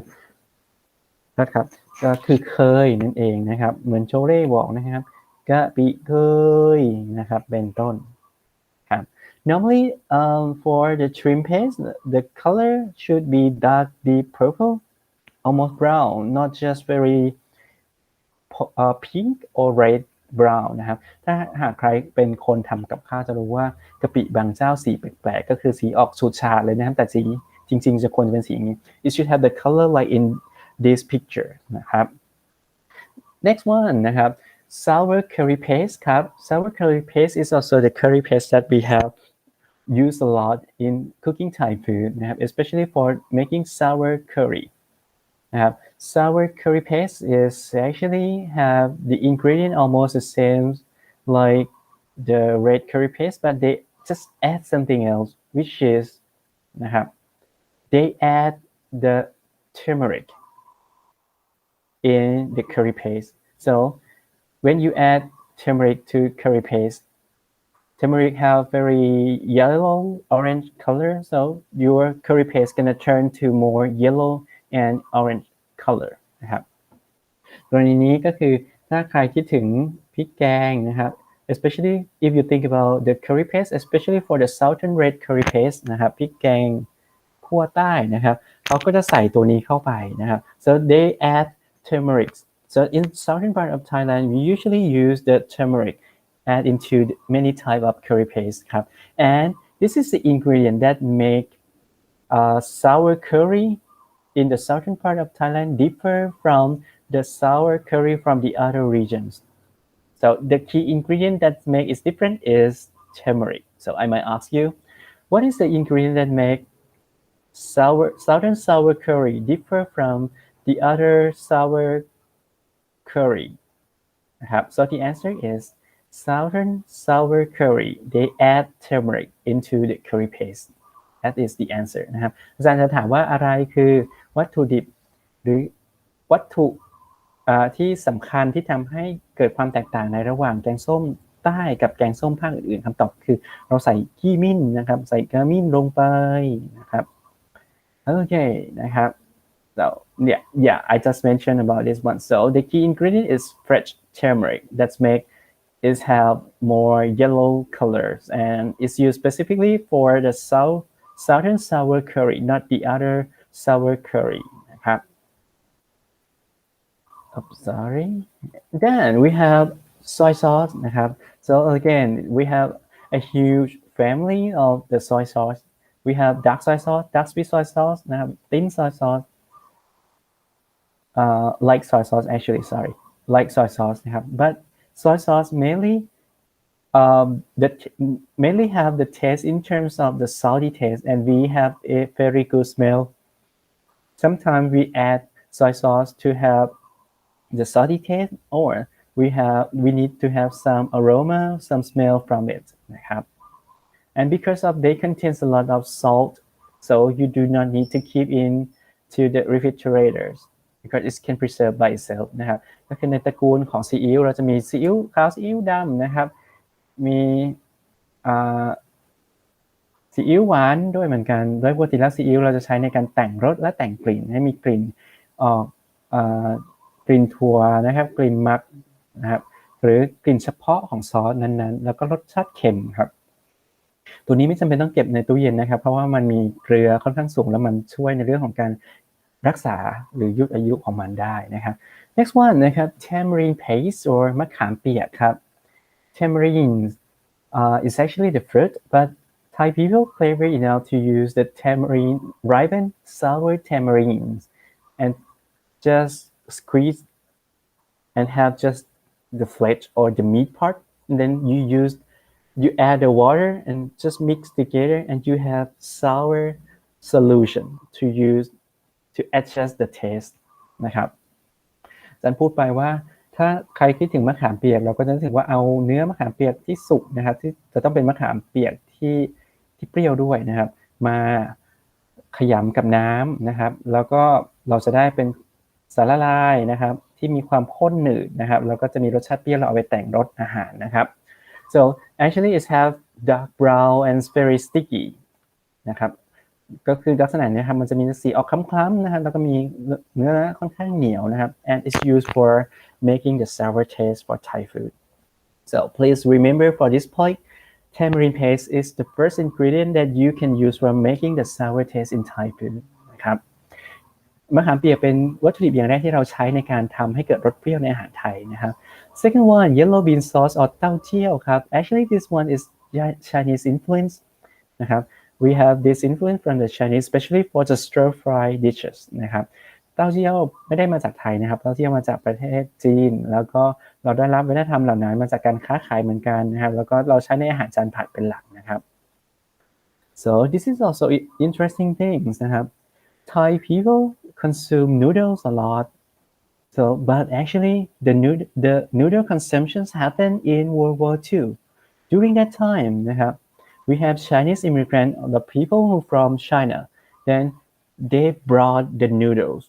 Speaker 1: นะครับ ก็คือเคยนั่นเองนะครับเหมือนโชเล่บอกนะครับกะปิเคยนะครับเป็นต้นครับ Normally for the shrimp paste the color should be dark deep purple almost brown not just very pink or red brown นะครับถ้าหากใครเป็นคนทำกับข้าวจะรู้ว่ากะปิบางเจ้าสีแปลกๆก็คือสีออกฉูดฉาดเลยนะครับแต่สีจริงๆจะควรจะเป็นสีนี้ it should have the color like in this picture นะครับ next one นะครับ sour curry paste ครับ sour curry paste is also the curry paste that we have used a lot in cooking Thai food นะครับ especially for making sour curry sour curry paste is actually have the ingredient almost the same like the red curry paste but they just add something else which is they add the turmeric in the curry paste so when you add turmeric to curry paste turmeric have very yellow orange color so your curry paste gonna turn to more yellow and orange color นะครับกรณีนี้ก็คือถ้าใครคิดถึงพริกแกงนะครับ especially if you think about the curry paste especially for the southern red curry paste นะครับพริกแกงขั้วใต้นะครับเขาก็จะใส่ตัวนี้เข้าไปนะครับ so they add turmeric so in southern part of Thailand we usually use the turmeric add into many type of curry paste ครับ and this is the ingredient that make sour curry in the southern part of Thailand differ from the sour curry from the other regions. So the key ingredient that make it different is turmeric. So I might ask you, what is the ingredient that make southern sour curry differ from the other sour curry? So the answer is southern sour curry. They add turmeric into the curry paste. That is the answer นะครับอาจารย์จะถามว่าอะไรคือวัตถุดิบหรือวัตถุที่สำคัญที่ทำให้เกิดความแตกต่างในระหว่างแกงส้มใต้กับแกงส้มภาคอื่นๆคำตอบคือเราใส่ขี้มิ้นนะครับใส่กระมิ้นลงไปนะครับโอเคนะครับ so yeah I just mentioned about this one so the key ingredient is fresh turmeric that's make it have more yellow colors and it's used specifically for the southern sour curry not the other sour curry นะครับ oh, sorry then we have soy sauce นะครับ so again we have a huge family of the soy sauce we have dark soy sauce dark sweet soy sauce นะครับ thin soy sauce like soy sauce actually sorry like soy sauce นะครับ but soy sauce that mainly have the taste in terms of the salty taste and we have a very good smell sometimes we add soy sauce to have the salty taste or we need to have some aroma some smell from it นะครับ and because of they contains a lot of salt so you do not need to keep in to the refrigerators because it can preserve by itself นะครับก็คือในตระกูลของซีอิ๊วเราจะมีซีอิ๊วขาวซีอิ๊วดำนะครับมีซีอิ๊วหวานด้วยเหมือนกันโดยปกติแล้วซีอิ๊วเราจะใช้ในการแต่งรสและแต่งกลิ่นให้มีกลิ่นออกกลิ่นถั่วนะครับกลิ่นมักนะครับหรือกลิ่นเฉพาะของซอสนั้นๆแล้วก็รสชาติเค็มครับตัวนี้ไม่จำเป็นต้องเก็บในตู้เย็นนะครับเพราะว่ามันมีเกลือค่อนข้างสูงแล้วมันช่วยในเรื่องของการรักษาหรือยืดอายุของมันได้นะครับ next one นะครับ tamarind paste or มะขามเปียกครับ tamarind is actually the fruit but Thai people clever enough to use the tamarind ripened sour tamarinds and just squeeze and have just the flesh or the meat part and then you add the water and just mix together and you have sour solution to use to adjust the taste นะครับอาจารย์พูดไปว่าถ้าใครคิดถึงมะขามเปียกเราก็จะนึกถึงว่าเอาเนื้อมะขามเปียกที่สุกนะครับที่จะต้องเป็นมะขามเปียกที่เปรี้ยวด้วยนะครับมาขยำกับน้ำนะครับแล้วก็เราจะได้เป็นสารละลายนะครับที่มีความข้นหนืดนะครับแล้วก็จะมีรสชาติเปรี้ยวเราเอาไปแต่งรสอาหารนะครับ so actually it have dark brown and very sticky นะครับ ก็คือลักษณะนี้ครับมันจะมีสีออกคล้ำๆนะครับแล้วก็มีเนื้อค่อนข้างเหนียวนะครับ and it's used for making the sour taste for Thai food so please remember for this point tamarind paste is the first ingredient that you can use for making the sour taste in Thai food นะครับมะขามเปียกเป็นวัตถุดิบอย่างแรกที่เราใช้ในการทำให้เกิดรสเปรี้ยวในอาหารไทยนะครับ second one yellow bean sauce or เต้าเจี้ยวครับ actually this one is Chinese influence นะครับ we have this influence from the Chinese especially for the stir fry dishes นะครับเต้าเจี้ยวไม่ได้มาจากไทยนะครับเต้าเจี้ยวมาจากประเทศจีนแล้วก็เราได้รับวัฒนธรรมเหล่านั้นมาจากการค้าขายเหมือนกันนะครับแล้วก็เราใช้ในอาหารจานผัดเป็นหลักนะครับ so this is also interesting things นะครับ Thai people consume noodles a lot so but actually the noodle consumptions happened in World War II during that timeนะครับwe have Chinese immigrant the people who from China then they brought the noodles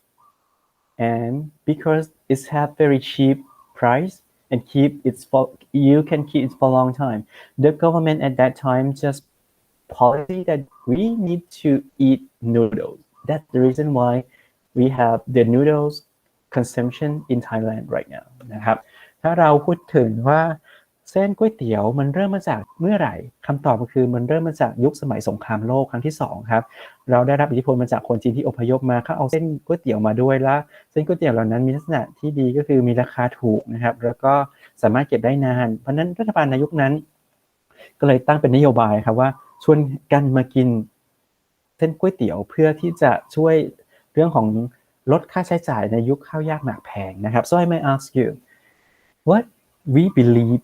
Speaker 1: and because it's have very cheap price and keep it for you can keep it for a long time the government at that time just policy that we need to eat noodles that's the reason why we have the noodles consumption in Thailand right now นะครับถ้าเราพูดถึงว่าเส้นก๋วยเตี๋ยวมันเริ่มมาจากเมื่อไหร่คำตอบก็คือมันเริ่มมาจากยุคสมัยสงครามโลกครั้งที่2ครับเราได้รับอิทธิพลมาจากคนจีนที่อพยพมาเขาเอาเส้นก๋วยเตี๋ยวมาด้วยและเส้นก๋วยเตี๋ยวเหล่านั้นมีลักษณะที่ดีก็คือมีราคาถูกนะครับแล้วก็สามารถเก็บได้นานเพราะนั้นรัฐบาลในยุคนั้นก็เลยตั้งเป็นนโยบายครับว่าชวนกันมากินเส้นก๋วยเตี๋ยวเพื่อที่จะช่วยเรื่องของลดค่าใช้จ่ายในยุคข้าวยากหมากแพงนะครับ so I may ask you what we believe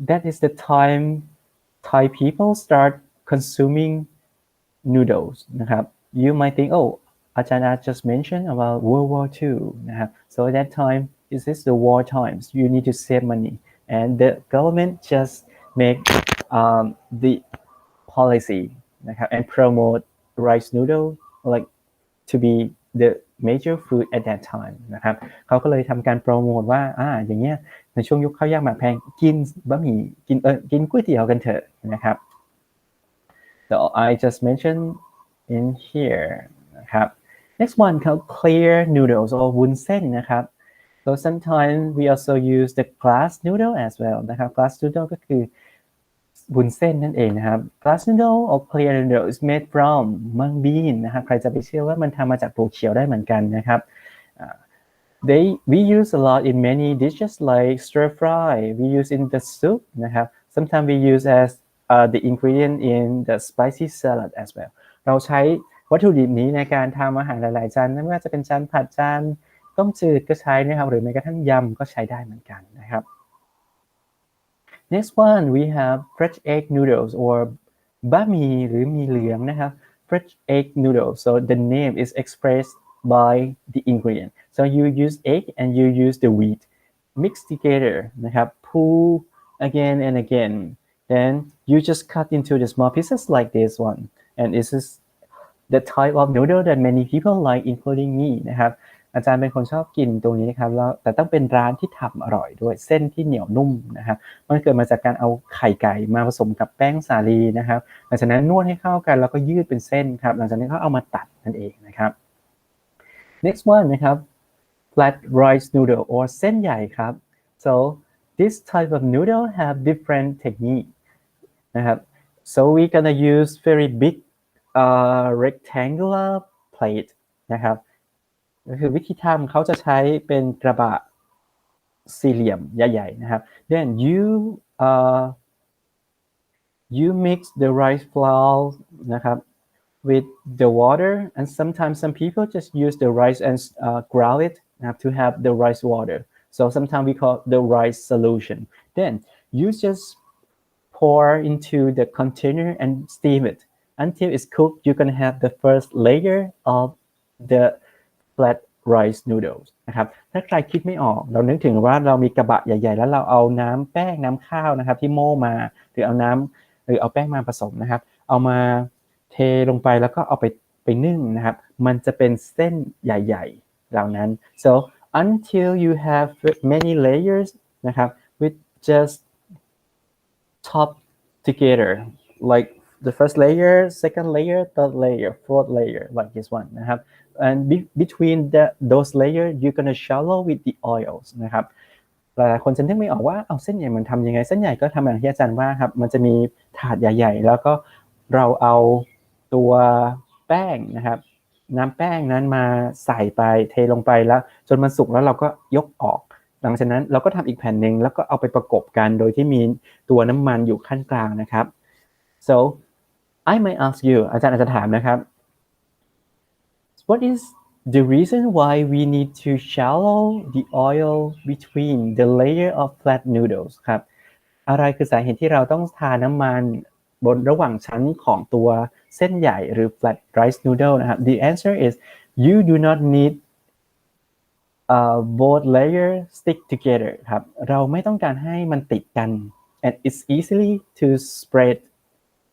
Speaker 1: that is the time Thai people start consuming noodles นะครับ you might think oh อาจารย์ just mentioned about World War II นะครับ so at that time this is the war times you need to save money and the government just make the policy นะครับ and promote rice noodle like to be the major food at that time นะครับเขาก็เลยทำการโปรโมทว่าอย่างเงี้ยในช่วงยุคข้าวยากหมากแพงกินบะหมี่กินก๋วยเตี๋ยวกันเถอะนะครับ so I just mentioned in here นะครับ next one ครับ clear noodles or วุ้นเส้นนะครับ so sometimes we also use the glass noodle as well นะครับ glass noodle ก็คือวุ้นเส้นนั่นเองนะครับ glass noodle or clear noodle is made from mung bean นะครับใครจะไปเชื่อว่ามันทำมาจากถั่วเขียวได้เหมือนกันนะครับwe use a lot in many dishes like stir fry we use in the soup นะครับ sometimes we use as the ingredient in the spicy salad as well เราใช้วัตถุดิบนี้ในการทำอาหารหลายๆจานไม่ว่าจะเป็นจานผัดจานต้มจืดก็ใช้นะครับหรือแม้กระทั่งยำก็ใช้ได้เหมือนกันนะครับ next one we have fresh egg noodles or บะหมี่หรือหมี่เหลืองนะครับ fresh egg noodles so the name is expressed by the ingredient so you use egg and you use the wheat mix together นะครับ pull again and again then you just cut into the small pieces like this one and this is the type of noodle that many people like including me นะครับอาจารย์เป็นคนชอบกินตรงนี้นะครับแล้วแต่ต้องเป็นร้านที่ทำอร่อยด้วยเส้นที่เหนียวนุ่มนะครับมันเกิดมาจากการเอาไข่ไก่มาผสมกับแป้งสาลีนะครับหลังจากนั้นนวดให้เข้ากันแล้วก็ยืดเป็นเส้นครับหลังจากนั้นก็เอามาตัดนั่นเองนะครับ next one นะครับ flat rice noodle or เส้นใหญ่ครับ so this type of noodle have different technique นะครับ so we gonna use very big rectangular plate นะครับก็คือวิธีทำเขาจะใช้เป็นกระบะสี่เหลี่ยมใหญ่ๆนะครับ then you mix the rice flour นะครับ with the water and sometimes some people just use the rice and ground it to have the rice water so sometimes we call the rice solution then you just pour into the container and steam it until it's cooked you're gonna have the first layer of the flat rice noodles นะครับถ้าใครคิดไม่ออกเรานึกถึงว่าเรามีกระบะใหญ่ๆแล้วเราเอาน้ำแป้งน้ำข้าวนะครับที่โม่มาหรือเอาแป้งมาผสมนะครับเอามาเทลงไปแล้วก็เอาไปนึ่งนะครับมันจะเป็นเส้นใหญ่ๆเหล่านั้น so until you have many layers นะครับ with just top together like the first layer, second layer, third layer, fourth layer, like this one นะครับ and between those layers you're gonna shallow with the oils นะครับหลายคนจะนึกไม่ออกว่าเอาเส้นใหญ่มันทำยังไงเส้นใหญ่ก็ทำอย่างที่อาจารย์ว่าครับมันจะมีถาดใหญ่ๆแล้วก็เราเอาตัวแป้งนะครับน้ำแป้งนั้นมาใส่ไปเทลงไปแล้วจนมันสุกแล้วเราก็ยกออกหลังจากนั้นเราก็ทำอีกแผ่นหนึ่งแล้วก็เอาไปประกบกันโดยที่มีตัวน้ำมันอยู่ขั้นกลางนะครับ so I might ask you อาจารย์อาจจะถามนะครับ what is the reason why we need to shallow the oil between the layer of flat noodles ครับอะไรคือสาเหตุที่เราต้องทาน้ำมันบนระหว่างชั้นของตัวเส้นใหญ่หรือ flat rice noodle นะครับ the answer is you do not need both layer stick together ครับเราไม่ต้องการให้มันติดกัน and it's easily to spread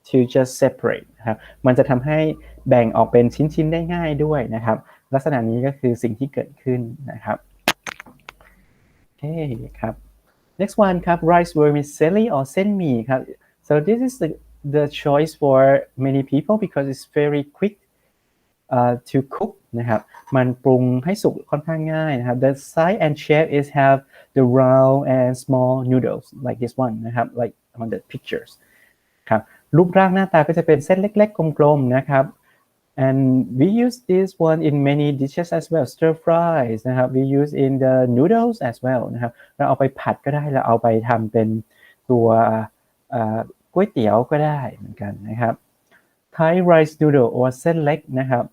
Speaker 1: to just separate ครับมันจะทำให้แบ่งออกเป็นชิ้นๆได้ง่ายด้วยนะครับลักษณะนี้ก็คือสิ่งที่เกิดขึ้นนะครับโอเคครับ next one ครับ rice vermicelli or เส้นหมี่ครับ so this is the choice for many people because it's very quick to cook นะครับมันปรุงให้สุกค่อนข้างง่ายนะครับ the size and shape is have the round and small noodles like this one นะครับ like on the pictures ครับรูปร่างหน้าตาก็จะเป็นเส้นเล็กๆกลมๆนะครับ and we use this one in many dishes as well stir fries นะครับ we use in the noodles as well นะครับเราเอาไปผัดก็ได้เราเอาไปทำเป็นตัวก๋วยเตี๋ยวก็ได้เหมือนกันนะครับ Thai rice noodle or เส้นเล็กนะครับ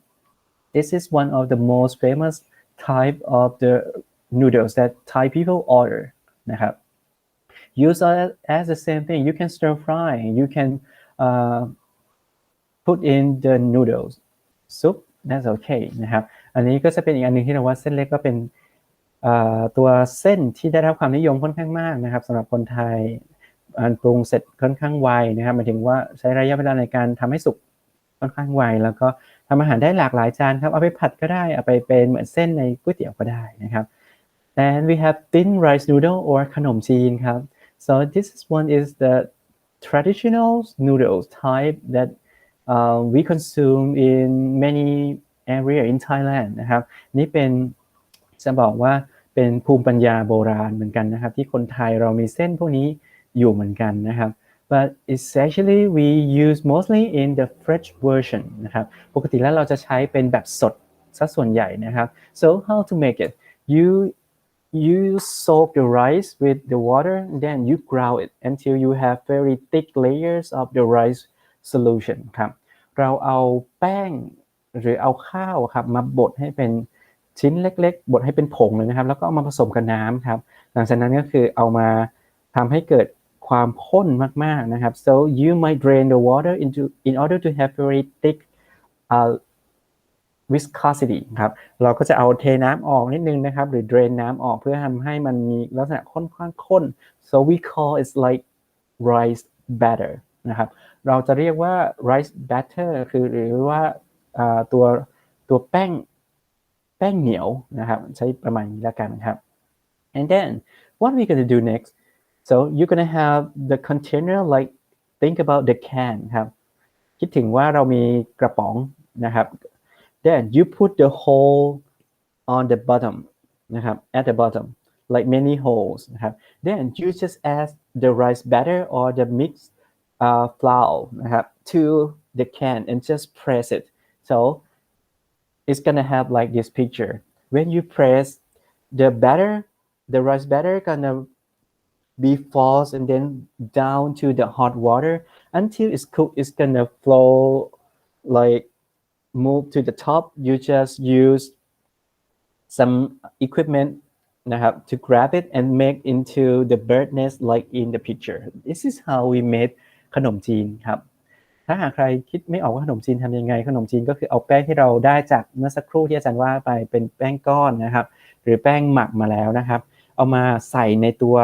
Speaker 1: this is one of the most famous type of the noodles that Thai people order นะครับuse as the same thing you can stir fry you can put in the noodles soup that's okay นะครับอันนี้ก็จะเป็นอีกอันนึงที่เราว่าเส้นเล็กก็เป็นตัวเส้นที่ได้รับความนิยมค่อนข้างมากนะครับสำหรับคนไทยปรุงเสร็จค่อนข้างไวนะครับหมายถึงว่าใช้ระยะเวลาในการทำให้สุกค่อนข้างไวแล้วก็ทำอาหารได้หลากหลายจานครับเอาไปผัดก็ได้เอาไปเป็นเหมือนเส้นในก๋วยเตี๋ยวก็ได้นะครับ and we have thin rice noodle or ขนมจีนครับso this one is the traditional noodles type that we consume in many area in Thailand นะครับนี่เป็นจะบอกว่าเป็นภูมิปัญญาโบราณเหมือนกันนะครับที่คนไทยเรามีเส้นพวกนี้อยู่เหมือนกันนะครับ but it's actually we use mostly in the fresh version นะครับปกติแล้วเราจะใช้เป็นแบบสดซะส่วนใหญ่นะครับ so how to make it you soak the rice with the water then you ground it until you have very thick layers of the rice solution ครับเราเอาแป้งหรือเอาข้าวครับมาบดให้เป็นชิ้นเล็กๆบดให้เป็นผงเลยนะครับแล้วก็เอามาผสมกับน้ำครับหลังจากนั้นก็คือเอามาทำให้เกิดความข้นมากๆนะครับ so you might drain the water into in order to have very thick viscosity ครับเราก็จะเอาเทน้ำออกนิดนึงนะครับหรือ drain น้ำออกเพื่อทำให้มันมีลักษณะค่อนข้างข้น so we call it like rice batter นะครับเราจะเรียกว่า rice batter คือหรือว่าตัวแป้งเหนียวนะครับใช้ประมาณนี้แล้วกันครับ and then what we gonna do next so you're gonna have the container like think about the can ครับคิดถึงว่าเรามีกระป๋องนะครับ then you put the hole on the bottom นะครับ at the bottom like many holes นะครับ then you just add the rice batter or the mixed flour นะครับ to the can and just press it so it's gonna have like this picture when you press the rice batter gonna be forced and then down to the hot water until it's cooked it's gonna flow like move to the top you just use some equipment นะครับ to grab it and make into the bird nest like in the picture this is how we made ขนมจีนครับถ้าหากใครคิดไม่ออกว่าขนมจีนทำยังไงขนมจีนก็คือเอาแป้งที่เราได้จากเมื่อสักครู่ที่อาจารย์ว่าไปเป็นแป้งก้อนนะครับหรือแป้งหมักมาแล้วนะครับเอามาใส่ในตัว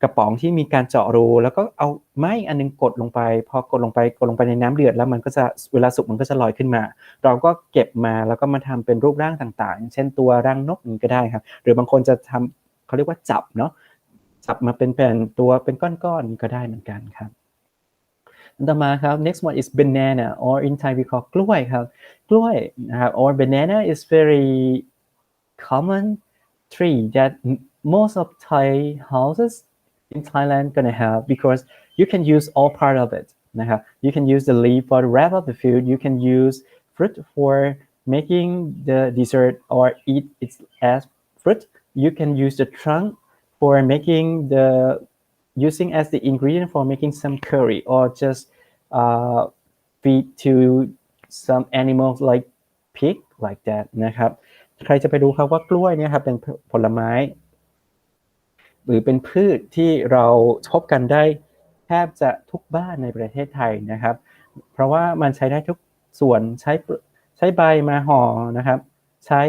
Speaker 1: กระป๋องที่มีการเจาะรูแล้วก็เอาไม้อันนึงกดลงไปพอกดลงไปในน้ำเดือดแล้วมันก็จะเวลาสุกมันก็จะลอยขึ้นมาเราก็เก็บมาแล้วก็มาทำเป็นรูปร่างต่างๆเช่นตัวรังนกนี้ก็ได้ครับหรือบางคนจะทำเขาเรียกว่าจับเนาะจับมาเป็นแผ่นตัวเป็นก้อนๆก็ได้เหมือนกันครับ ต่อมาครับ next one is banana or in Thai we call กล้วยครับกล้วยนะครับ or banana is very common tree that most of Thai houses in Thailand gonna have because you can use all part of it นะครับ you can use the leaf for the wrap of the food you can use fruit for making the dessert or eat it as fruit you can use the trunk for making the using as the ingredient for making some curry or just feed to some animals like pig like that นะครับใครจะไปรู้ครับว่ากล้วยเนี่ยครับเป็นผลไม้หรือเป็นพืชที่เราพบกันได้แทบจะทุกบ้านในประเทศไทยนะครับเพราะว่ามันใช้ได้ทุกส่วนใช้ใบมาห่อนะครับใช้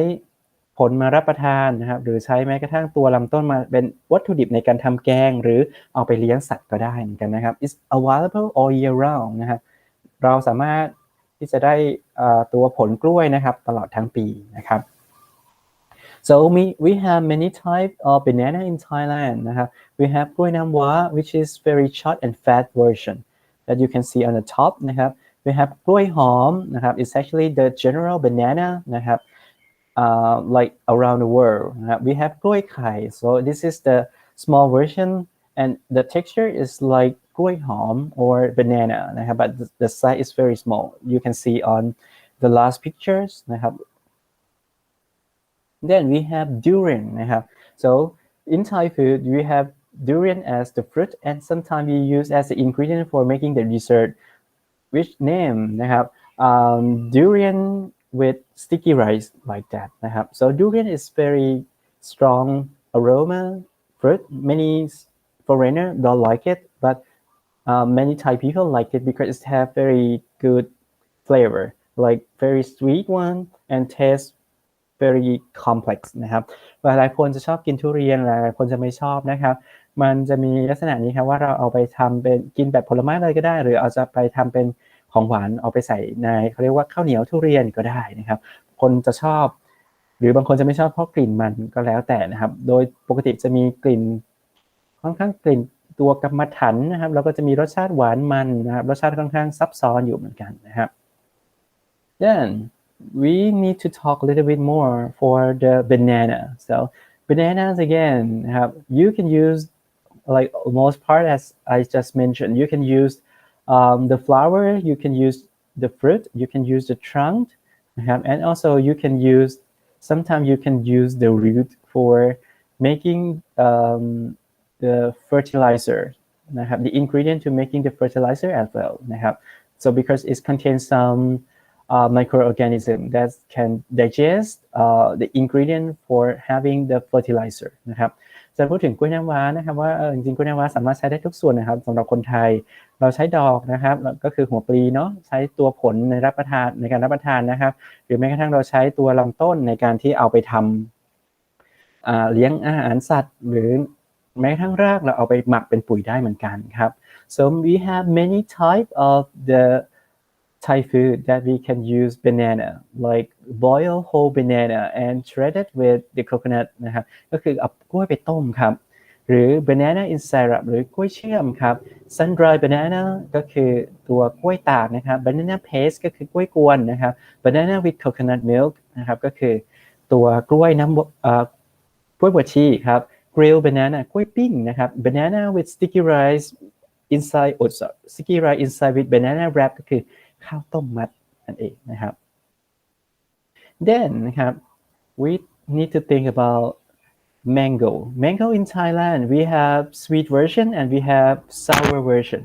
Speaker 1: ผลมารับประทานนะครับหรือใช้แม้กระทั่งตัวลำต้นมาเป็นวัตถุดิบในการทำแกงหรือเอาไปเลี้ยงสัตว์ก็ได้เหมือนกันนะครับ It's available all year round นะครับเราสามารถที่จะได้ตัวผลกล้วยนะครับตลอดทั้งปีนะครับ So we have many types of banana in Thailand นะครับ We have กล้วยน้ำว้า which is very short and fat version that you can see on the top นะครับ We have กล้วยหอมนะครับ It's actually the general banana นะครับlike around the world นะครับ We have กล้วยไข่ So this is the small version and the texture is like กล้วยหอม or banana นะครับ but the size is very small you can see on the last pictures นะครับ Then we have durian นะครับ so in Thai food we have durian as the fruit and sometimes we use as the ingredient for making the dessert which name นะครับ durian with sticky rice like that นะครับ so durian is very strong aroma fruit many foreigner don't like it but many Thai people like it because it have very good flavor like very sweet one and taste very complex นะครับหลายๆคนจะชอบกินทุเรียนหลายๆคนจะไม่ชอบนะครับมันจะมีลักษณะนี้ครับว่าเราเอาไปทำเป็นกินแบบผลไม้เลยก็ได้หรือเอาจะไปทำเป็นของหวานเอาไปใส่ในเขาเรียกว่าข้าวเหนียวทุเรียนก็ได้นะครับคนจะชอบหรือบางคนจะไม่ชอบเพราะกลิ่นมันก็แล้วแต่นะครับโดยปกติจะมีกลิ่นค่อนข้างกลิ่นตัวกำมะถันนะครับแล้วก็จะมีรสชาติหวานมันนะครับรสชาติค่อนข้างซับซ้อนอยู่เหมือนกันนะครับ Then we need to talk a little bit more for the banana. So bananas again, you can use like most part as I just mentioned. You can use the flower, you can use the fruit, you can use the trunk, and also you can use. Sometimes you can use the root for making the fertilizer. The ingredient to making the fertilizer as well. So because it contains some microorganism that can digest the ingredient for having the fertilizer นะครับจะพูดถึงกล้วยน้ำว้านะครับว่าจริงๆกล้วยน้ำว้าสามารถใช้ได้ทุกส่วนนะครับสำหรับคนไทยเราใช้ดอกนะครับก็คือหัวปลีเนาะใช้ตัวผลในการรับประทานนะครับหรือแม้กระทั่งเราใช้ตัวลำต้นในการที่เอาไปทำเลี้ยงอาหารสัตว์หรือแม้กระทั่งรากเราเอาไปหมักเป็นปุ๋ยได้เหมือนกันครับ so we have many type of the Thai food that we can use banana like boil whole banana and shred it with the coconut นะครับก็คือเอากล้วยไปต้มครับหรือ banana in syrup หรือกล้วยเชื่อมครับ sun dried banana ก็คือตัวกล้วยตากนะครับ banana paste ก็คือกล้วยกวนนะครับ banana with coconut milk นะครับก็คือตัวกล้วยกล้วยบวชชีครับ grilled banana กล้วยปิ้งนะครับ banana with sticky rice inside sticky rice inside with banana wrap ก็คือข้าวต้มมัดนั่นเองนะครับ Then นะครับ we need to think about mango in Thailand we have sweet version and we have sour version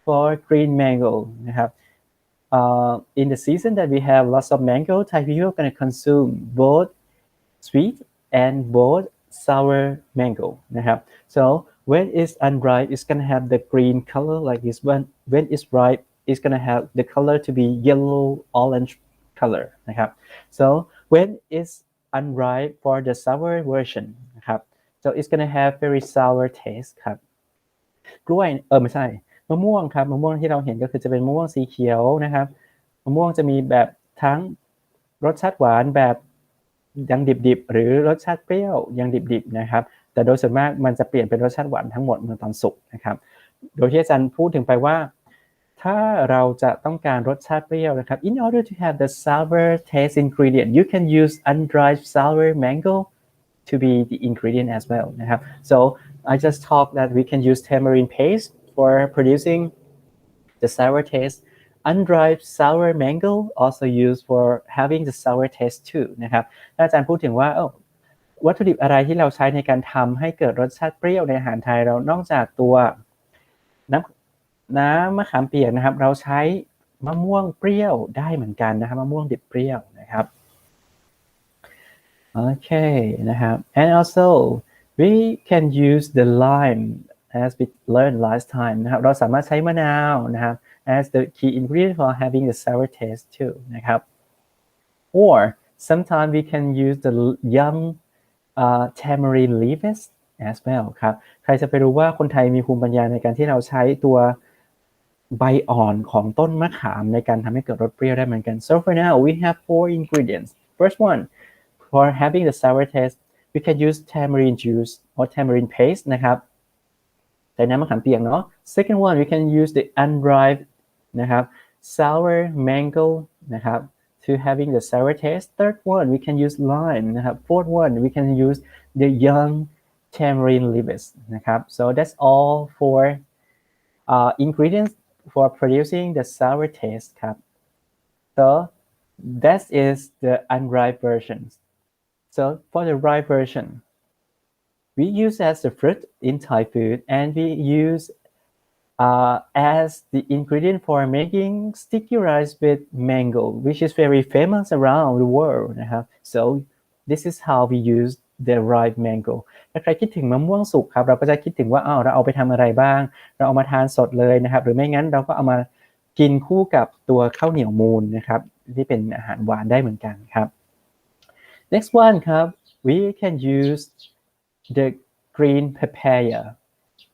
Speaker 1: for green mango นะครับin the season that we have lots of mango Thai people are going to consume both sweet and both sour mango นะครับ so when it's unripe it's going to have the green color like this when it's ripe it's going to have the color to be yellow orange color นะครับ so when it's unripe for the sour version นะครับ so it's going to have very sour taste ครับกล้วยไม่ใช่มะม่วงครับมะม่วงที่เราเห็นก็คือจะเป็นมะม่วงสีเขียวนะครับมะม่วงจะมีแบบทั้งรสชาติหวานแบบยังดิบๆหรือรสชาติเปรี้ยวยังดิบๆนะครับแต่โดยส่วนมากมันจะเปลี่ยนเป็นรสชาติหวานทั้งหมดเมื่อตอนสุกนะครับโดยที่อาจารย์พูดถึงไปว่า ถ้าเราจะต้องการรสชาติเปรี้ยวนะครับ in order to have the sour taste ingredient you can use undried sour mango to be the ingredient as well นะครับ so I just talked that we can use tamarind paste for producing the sour taste undried sour mango also used for having the sour taste too นะครับอาจารย์พูดถึงว่าวัตถุดิบอะไรที่เราใช้ในการทำให้เกิดรสชาติเปรี้ยวในอาหารไทยเรานอกจากตัวน้ำมะขามเปียกนะครับเราใช้มะม่วงเปรี้ยวได้เหมือนกันนะครับมะม่วงดิบเปรี้ยวนะครับโอเคนะครับ and also we can use the lime as we learned last time นะครับเราสามารถใช้มะนาวนะครับ as the key ingredient for having the sour taste too นะครับ or sometimes we can use the young tamarind leaves as well ครับใครจะไปรู้ว่าคนไทยมีภูมิปัญญาในการที่เราใช้ตัวใบอ่อนของต้นมะขามในการทำให้เกิดรสเปรี้ยวได้เหมือนกัน so for now we have 4 ingredients first one for having the sour taste we can use tamarind juice or tamarind paste นะครับใส่น้ำมะขามเปียกเนาะ second one we can use the undried นะครับ sour mango นะครับ to having the sour taste third one we can use lime นะครับ fourth one we can use the young tamarind leaves นะครับ so that's all for ingredients for producing the sour taste ครับ so that is the undried version so for the dry version we use as the fruit in Thai food and we use as the ingredient for making sticky rice with mango which is very famous around the world นะครับ so this is how we use the ripe mango ถ้าใครคิดถึงมะม่วงสุกครับเราก็จะคิดถึงว่าเราเอาไปทำอะไรบ้างเราเอามาทานสดเลยนะครับหรือไม่งั้นเราก็เอามากินคู่กับตัวข้าวเหนียวมูนนะครับที่เป็นอาหารหวานได้เหมือนกันครับ next one ครับ we can use the green papaya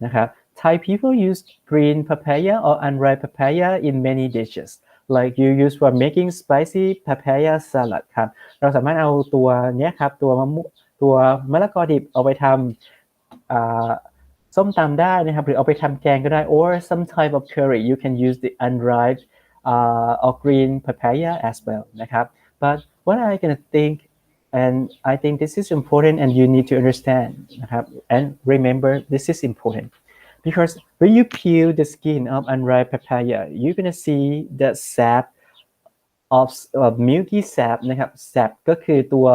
Speaker 1: นะครับ Thai people use green papaya or unripe papaya in many dishes like you use for making spicy papaya salad ครับเราสามารถเอาตัวเนี้ยครับตัวมะละกอดิบเอาไปทำส้มตำได้นะครับหรือเอาไปทำแกงก็ได้ or some type of curry you can use the unripe or green papaya as well นะครับ but what I gonna think and I think this is important and you need to understand นะครับ and remember this is important because when you peel the skin of unripe papaya you're gonna see the sap of milky sap นะครับ sap ก็คือตัว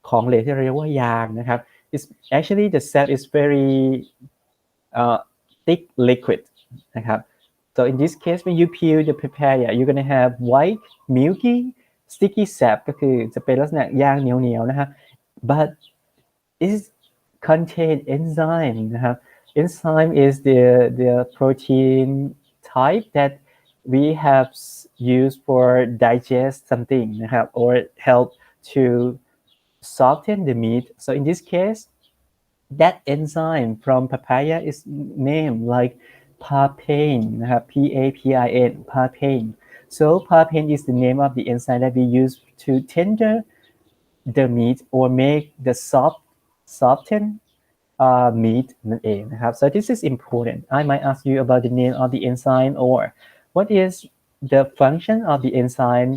Speaker 1: ของเหลวที่เรียกว่ายางนะครับ it's actually the sap is very thick liquid นะครับ so in this case when you peel the papaya you're gonna have white milky sticky sap ก็คือจะเป็นลักษณะยางเหนียวๆนะครับ but it contain enzyme นะครับ enzyme is the protein type that we have used for digest something นะครับ or help to soften the meat so in this case that enzyme from papaya is named like papain นะครับ PAPIN papain so papain is the name of the enzyme that we use to tender the meat or make the soften meat นั่นเองนะครับ so this is important I might ask you about the name of the enzyme or what is the function of the enzyme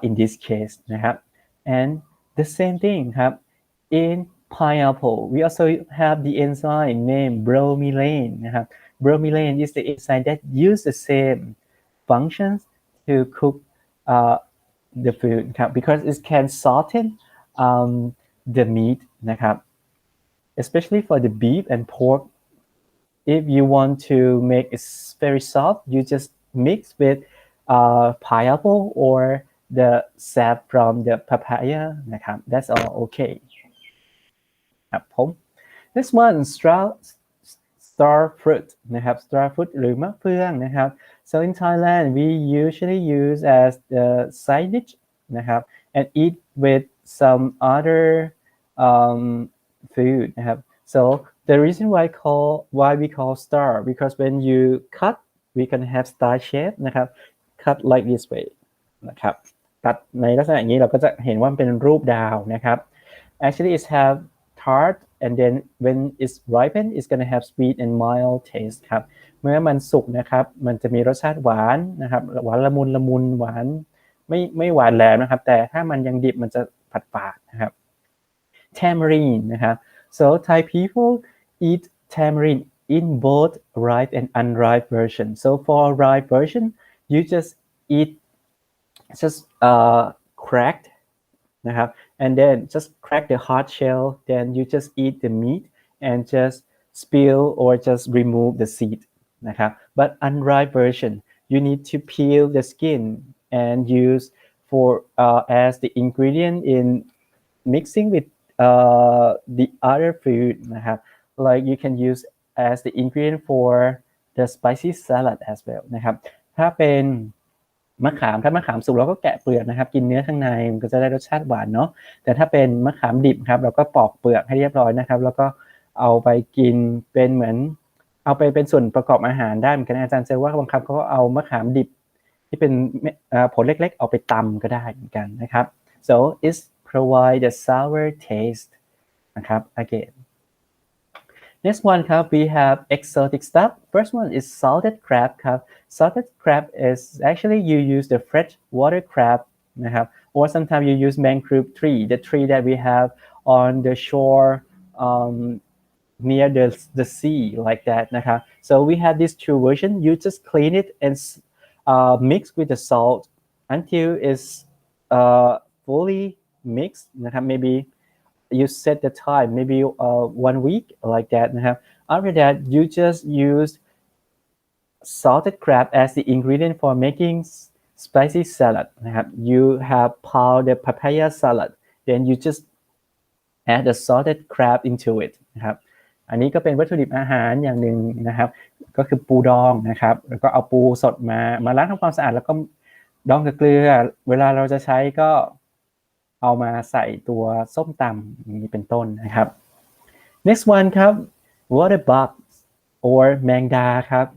Speaker 1: in this case นะครับ and the same thing ครับ in pineapple we also have the enzyme named bromelain นะครับ bromelain is the enzyme that use the same functions to cook the food ครับ because it can soften the meat นะครับ especially for the beef and pork if you want to make it very soft you just mix with pineapple or the sap from the papaya นะครับ that's all okay ครับผม next one star fruit นะครับ star fruit หรือมะเฟืองนะครับ so in Thailand we usually use as the side dish นะครับ and eat with some other food นะครับ so the reason why we call star because when you cut we can have star shape นะครับ cut like this way นะครับตัดในลักษณะอย่างนี้เราก็จะเห็นว่ามันเป็นรูปดาวนะครับ actually it have tart and then when it's ripened it's gonna have sweet and mild taste ครับเมื่อมันสุกนะครับมันจะมีรสชาติหวานนะครับหวานละมุนละมุนหวานไม่หวานแหลมนะครับแต่ถ้ามันยังดิบมันจะฝาดๆนะครับ tamarind นะครับ so Thai people eat tamarind in both ripe and unripe version so for ripe version you just eat just cracked นะครับ and then just crack the hard shell then you just eat the meat and just spill or just remove the seed นะครับ but unripe version you need to peel the skin and use for as the ingredient in mixing with the other food นะครับ like you can use as the ingredient for the spicy salad as well นะครับถ้าเป็นมะขามถ้ามะขามสุกเราก็แกะเปลือกนะครับกินเนื้อข้างในมันก็จะได้รสชาติหวานเนาะแต่ถ้าเป็นมะขามดิบครับเราก็ปอกเปลือกให้เรียบร้อยนะครับแล้วก็เอาไปกินเป็นเหมือนเอาไปเป็นส่วนประกอบอาหารได้เหมือนกันอาจารย์เจอว่าบางครั้งเขาก็เอามะขามดิบที่เป็นผลเล็กๆเอาไปตำก็ได้เหมือนกันนะครับ so it provide a sour taste นะครับ again Next one ครับ we have exotic stuff. First one is salted crab ครับ Salted crab is actually you use the fresh water crab นะครับ or sometimes you use mangrove tree, the tree that we have on the shore near the sea like that นะครับ So we have this two version. You just clean it and mix with the salt until it's fully mixed นะครับ maybe you set the time maybe 1 week like that นะครับ after that you just use salted crab as the ingredient for making spicy salad นะครับ you have pound the papaya salad then you just add the salted crab into it นะครับอันนี้ก็เป็นวัตถุดิบอาหารอย่างหนึ่งนะครับก็คือปูดองนะครับแล้วก็เอาปูสดมาล้างทำความสะอาดแล้วก็ดองกับเกลือเวลาเราจะใช้ก็เอามาใส่ตัวส้มตำอย่างนี้เป็นต้นนะครับ next one ครับ water bug or แมงดาครับ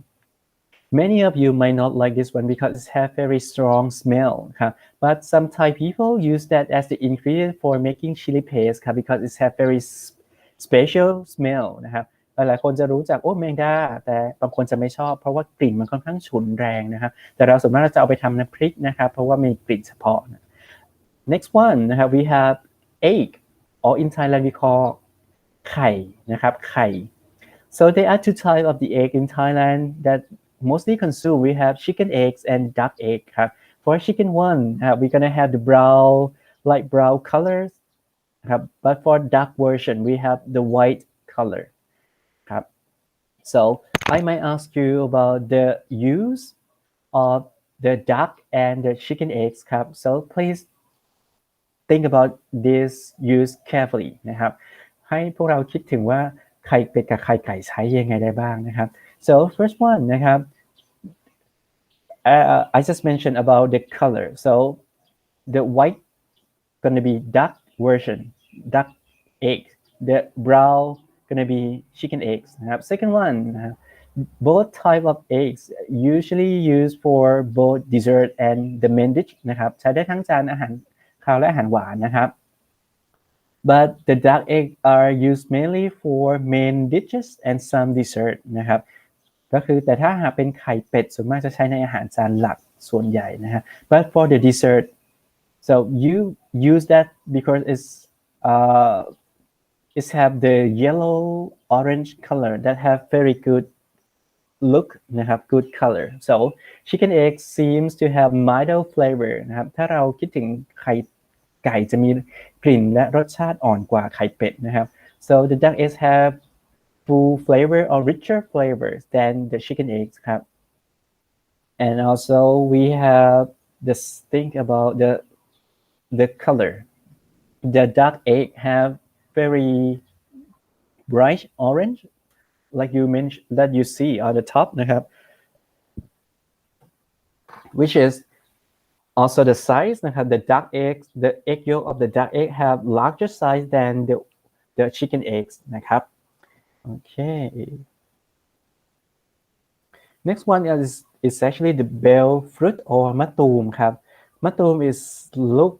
Speaker 1: many of you might not like this one because it has very strong smell ครับ but some Thai people use that as the ingredient for making chili paste ครับ because it has very special smell นะครับหลายๆคนจะรู้จักโอ้แมงดาแต่บางคนจะไม่ชอบเพราะว่ากลิ่นมันค่อนข้างฉุนแรงนะครับแต่เราส่วนมากเราจะเอาไปทำน้ำพริกนะครับเพราะว่ามีกลิ่นเฉพาะนะNext one นะครับ we have egg or in Thailand we call ไข่นะครับไข่ so there are two types of the egg in Thailand that mostly consume we have chicken eggs and duck egg ครับ for chicken one we're gonna have the light brown colors ครับ but for duck version we have the white color ครับ so I might ask you about the use of the duck and the chicken eggs ครับ so please think about this use carefully นะครับให้พวกเราคิดถึงว่าไข่เป็ดกับไข่ไก่ใช้ยังไงได้บ้างนะครับ so first one นะครับ I just mentioned about the color so the white gonna be duck version duck egg the brown gonna be chicken eggs นะครับ second one นะครับ both type of eggs usually used for both dessert and the main dish นะครับใช้ได้ทั้งจานอาหารคาวและอาหารหวานนะครับ but the duck eggs are used mainly for main dishes and some dessert นะครับก็คือแต่ถ้าหากเป็นไข่เป็ดส่วนมากจะใช้ในอาหารจานหลักส่วนใหญ่นะฮะ but for the dessert so you use that because it's have the yellow orange color that have very good look นะครับ good color so chicken egg seems to have mild flavor นะครับถ้าเราคิดถึงไข่ไก่จะมีกลิ่นและรสชาติอ่อนกว่าไข่เป็ดนะครับ so the duck eggs have full flavor or richer flavors than the chicken eggs ครับ and also we have this think about the color the duck egg have very bright orange like you mentioned that you see on the top นะครับ which is also the size นะครับ the duck eggs the egg yolk of the duck egg have larger size than the chicken eggs นะครับ okay next one is actually the bell fruit or มะตูมครับมะตูม is look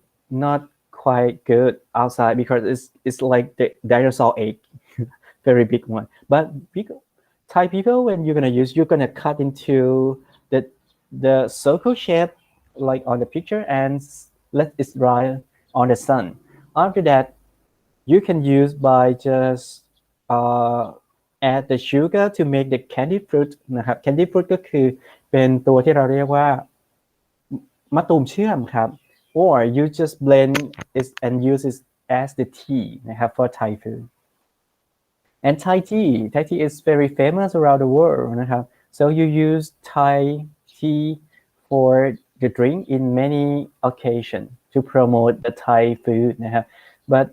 Speaker 1: not quite good outside because it's like the dinosaur egg very big one. But Thai people, when you're gonna cut into the circle shape like on the picture and let it dry on the sun. After that, you can use by just uh, add the sugar to make the candy fruit นะครับ candy fruit ก็คือเป็นตัวที่เราเรียกว่ามะตูมเชื่อมครับ or you just blend it and use it as the tea นะครับ for Thai food. And Thai tea is very famous around the world นะครับ so you use Thai tea for the drink in many occasions to promote the Thai food นะครับ but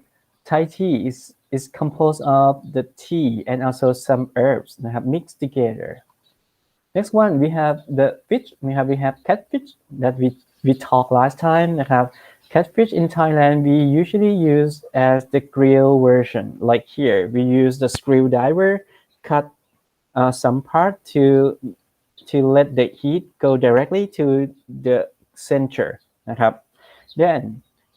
Speaker 1: Thai tea is composed of the tea and also some herbs นะครับ mixed together. Next one we have the fish we have catfish that we talked last time นะครับ catfish in Thailand we usually use as the grill version like here we use the screwdriver cut some part to let the heat go directly to the center นะครับ then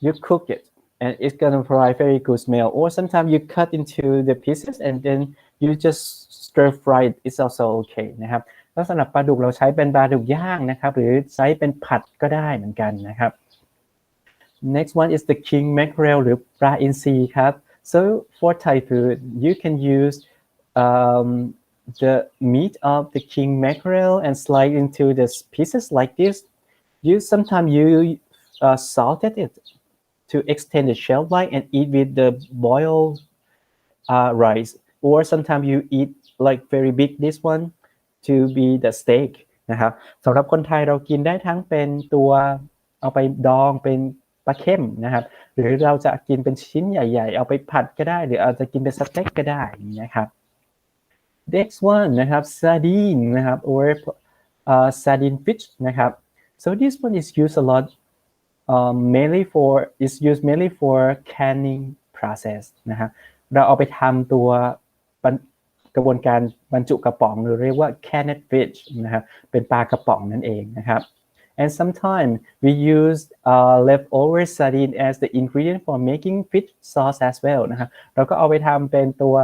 Speaker 1: you cook it and it's gonna provide very good smell or sometimes you cut into the pieces and then you just stir fry it it's also okay นะครับแล้วสำหรับปลาดุกเราใช้เป็นปลาดุกย่างนะครับหรือใช้เป็นผัดก็ได้เหมือนกันนะครับ Next one is the king mackerel หรือปลาอินทรีครับ so for Thai food you can use the meat of the king mackerel and slice into the pieces like this sometimes you salted it to extend the shelf life and eat with the boiled rice or sometimes you eat like very big this one to be the steak นะครับสำหรับคนไทยเรากินได้ทั้งเป็นตัวเอาไปดองเป็นปลาเข้มนะครับหรือเราจะกินเป็นชิ้นใหญ่ๆเอาไปผัดก็ได้หรืออาจจะกินเป็นสเต็กก็ได้นะครับ Next one นะครับ sardine นะครับ or sardine fish นะครับ so this one is used a lot is used mainly for canning process นะครับเราเอาไปทำตัวกระบวนการบรรจุกระป๋องหรือเรียกว่า canned fish นะครับเป็นปลากระป๋องนั่นเองนะครับ and sometimes we use leftover sardine as the ingredient for making fish sauce as well นะครับเราก็เอาไปทำเป็นตัว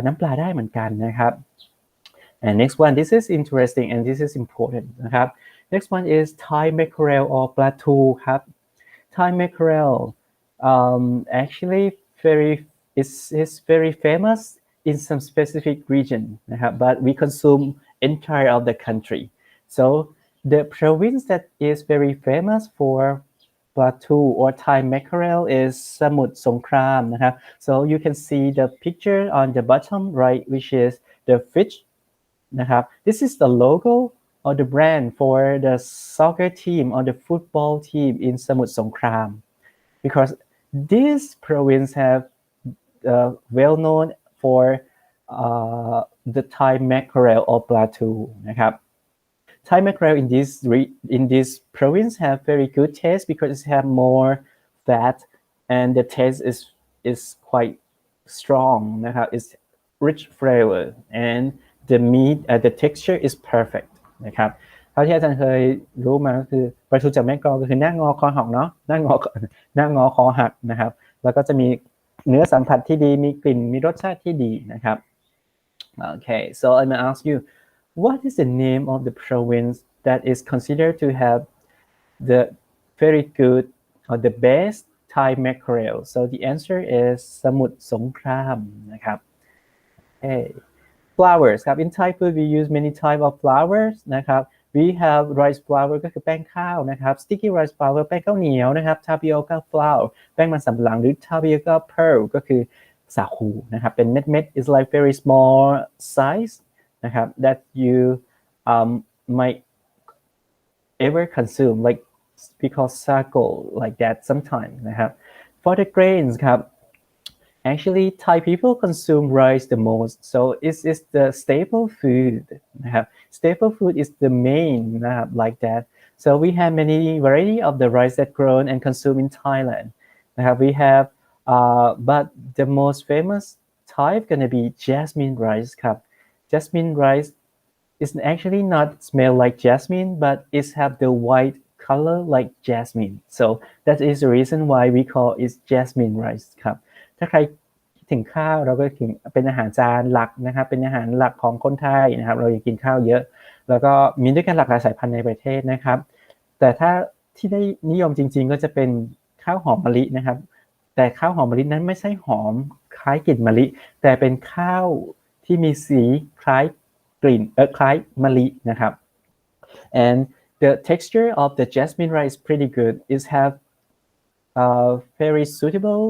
Speaker 1: น้ำปลาได้เหมือนกันนะครับ and next one this is interesting and this is important นะครับ next one is Thai mackerel or ปลาทูครับ Thai mackerel actually is very famous in some specific region นะครับ but we consume entire of the country so the province that is very famous for Platu or Thai mackerel is Samut Songkhram นะครับ so you can see the picture on the bottom right which is the fish นะครับ this is the logo or the brand for the soccer team or the football team in Samut Songkhram because this province have well known for the Thai mackerel or Platu นะครับ Thai mackerel in this province have very good taste because it have more fat and the taste is quite strong นะครับ it's rich flavor and the meat the texture is perfect นะครับเท่าที่อาจารย์เคยรู้มาก็คือปลาทูจากแม่กลองก็คือหน้างอคอหักเนาะหน้างอคอหักนะครับแล้วก็จะมีเนื้อสัมผัสที่ดีมีกลิ่นมีรสชาติที่ดีนะครับ Okay so I'm gonna ask you what is the name of the province that is considered to have the very good or the best Thai mackerel so the answer is สมุทรสงครามนะครับ Okay flowers ครับ in Thai food we use many type of flowers นะครับ we have rice flour ก็คือแป้งข้าวนะครับ sticky rice flour แป้งข้าวเหนียวนะครับ tapioca flour แป้งมันสำปะหลังหรือ tapioca pearl ก็คือสาคูนะครับเป็นเม็ด is like very small size นะครับ that you might ever consume like we call sago like that sometimes นะครับ for the grains ครับ Actually, Thai people consume rice the most, so it's the staple food. Staple food is the main like that. So we have many variety of the rice that grown and consumed in Thailand. We have, but the most famous type gonna be jasmine rice. Jasmine rice is actually not smell like jasmine, but it have the white color like jasmine. So that is the reason why we call it jasmine rice. ถ้าใคร ถึงข้าวเราก็ถึงเป็นอาหารจานหลักนะครับเป็นอาหารหลักของคนไทยนะครับเรายังกินข้าวเยอะแล้วก็มีด้วยกันหลากหลายสายพันธุ์ในประเทศนะครับแต่ถ้าที่ได้นิยมจริงๆก็จะเป็นข้าวหอมมะลินะครับแต่ข้าวหอมมะลินั้นไม่ใช่หอมคล้ายกลิ่นมะลิแต่เป็นข้าวที่มีสีคล้ายกลิ่นคล้ายมะลินะครับ and the texture of the jasmine rice is pretty good. It have very suitable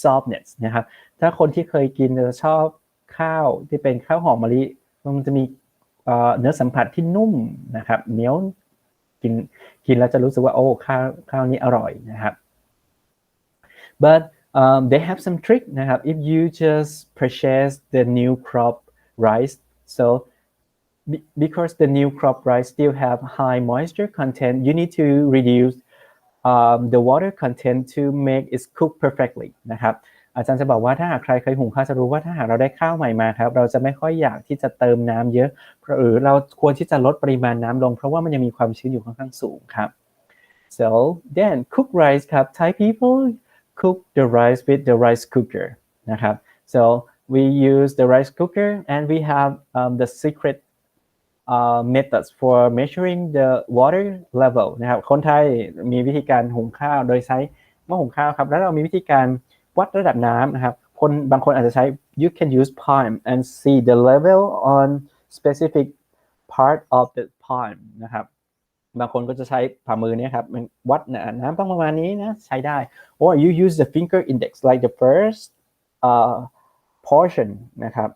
Speaker 1: softness นะครับถ้าคนที่เคยกินจะชอบข้าวที่เป็นข้าวหอมมะลิมันจะมีเนื้อสัมผัสที่นุ่มนะครับเหนียวกินแล้วจะรู้สึกว่าโอ้ข้าวนี้อร่อยนะครับ but they have some trick นะครับ if you just purchase the new crop rice so because the new crop rice still have high moisture content you need to reduce the water content to make it cook perfectly นะครับอาจารย์จะบอกว่าถ้าหากใครเคยหุงข้าวจะรู้ว่าถ้าหากเราได้ข้าวใหม่มาครับเราจะไม่ค่อยอยากที่จะเติมน้ำเยอะหรือเราควรที่จะลดปริมาณน้ำลงเพราะว่ามันยังมีความชื้นอยู่ค่อนข้างสูงครับ so then cook rice ครับ Thai people cook the rice with the rice cooker นะครับ so we use the rice cooker and we have the secret methods for measuring the water level นะครับคนไทยมีวิธีการหุงข้าวโดยใช้หม้อหุงข้าวครับแล้วเรามีวิธีการวัดระดับน้ำนะครับบางคนอาจจะใช้ you can use palm and see the level on specific part of the palm นะครับบางคนก็จะใช้ฝ่ามือเนี่ยครับมันวัดน้ำต้องประมาณนี้นะใช้ได้ or you use the finger index like the first portion นะครับ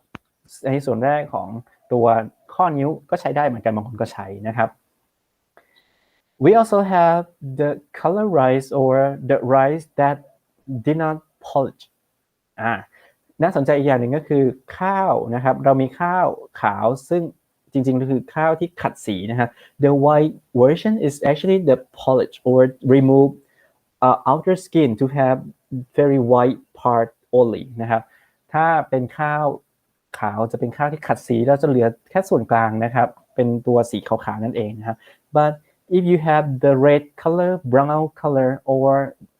Speaker 1: ในส่วนแรกของตัวข้อนิ้วก็ใช้ได้เหมือนกันบางคนก็ใช้นะครับ we also have the color rice or the rice that did not polish น่าสนใจอีกอย่างหนึ่งก็คือข้าวนะครับเรามีข้าวขาวซึ่งจริงๆก็คือข้าวที่ขัดสีนะครับ the white version is actually the polish or remove outer skin to have very white part only นะครับถ้าเป็นข้าวขาวจะเป็นข้าวที่ขัดสีแล้วจะเหลือแค่ส่วนกลางนะครับเป็นตัวสีขาวๆนั่นเองนะครับ but if you have the red color brown color or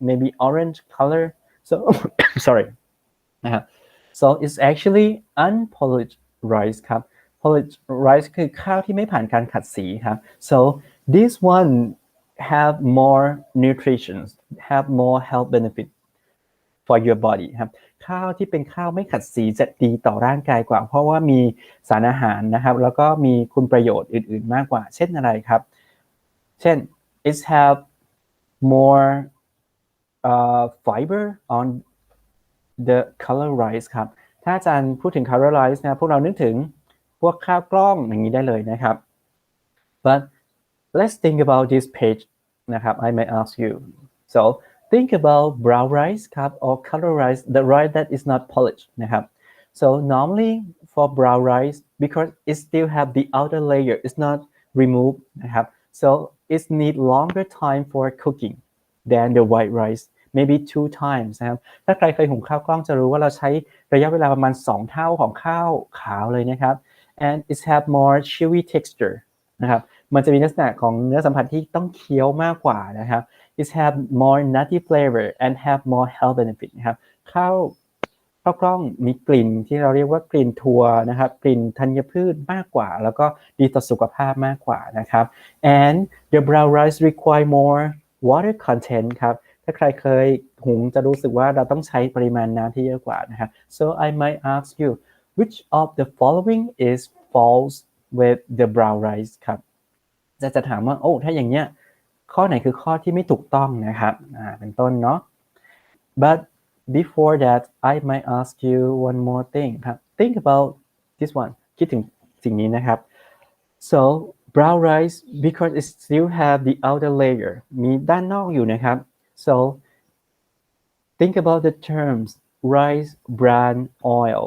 Speaker 1: maybe orange color so sorry นะครับ so it's actually unpolished rice ครับ polished rice คือข้าวที่ไม่ผ่านการขัดสีครับ so this one have more nutrition have more health benefit for your body ครับข้าวที่เป็นข้าวไม่ขัดสีจะดีต่อร่างกายกว่าเพราะว่ามีสารอาหารนะครับแล้วก็มีคุณประโยชน์อื่นๆมากกว่าเช่นอะไรครับเช่น it have more fiber on the color rice ครับถ้าอาจารย์พูดถึง color rice นะพวกเรานึกถึงพวกข้าวกล้องอย่างนี้ได้เลยนะครับ but let's think about this page นะครับ I may ask you so think about brown rice ครับ or color rice the rice that is not polished นะครับ so normally for brown rice because it still have the outer layer it's not removed นะครับ so it need longer time for cooking than the white rice maybe 2 times นะครับถ้าใครเคยหุงข้าวกล้องจะรู้ว่าเราใช้ระยะเวลาประมาณ2เท่าของข้าวขาวเลยนะครับ and it have more chewy texture นะครับมันจะมีลักษณะของเนื้อสัมผัสที่ต้องเคี้ยวมากกว่านะครับ it have more nutty flavor and have more health benefit นะครับข้าวกล้องมีกลิ่นที่เราเรียกว่ากลิ่นถั่วนะครับกลิ่นธัญพืชมากกว่าแล้วก็ดีต่อสุขภาพมากกว่านะครับ and the brown rice require more water content ครับถ้าใครเคยหุงจะรู้สึกว่าเราต้องใช้ปริมาณน้ำที่เยอะกว่านะครับ so I might ask you which of the following is false with the brown rice ครับจะถามว่าโอ้ถ้าอย่างเนี้ยข้อไหนคือข้อที่ไม่ถูกต้องนะครับเป็นต้นเนาะ but before that I might ask you one more thing ครับ think about this one คิดถึงสิ่งนี้นะครับ so brown rice because it still have the outer layer มีด้านนอกอยู่นะครับ so think about the terms rice bran oil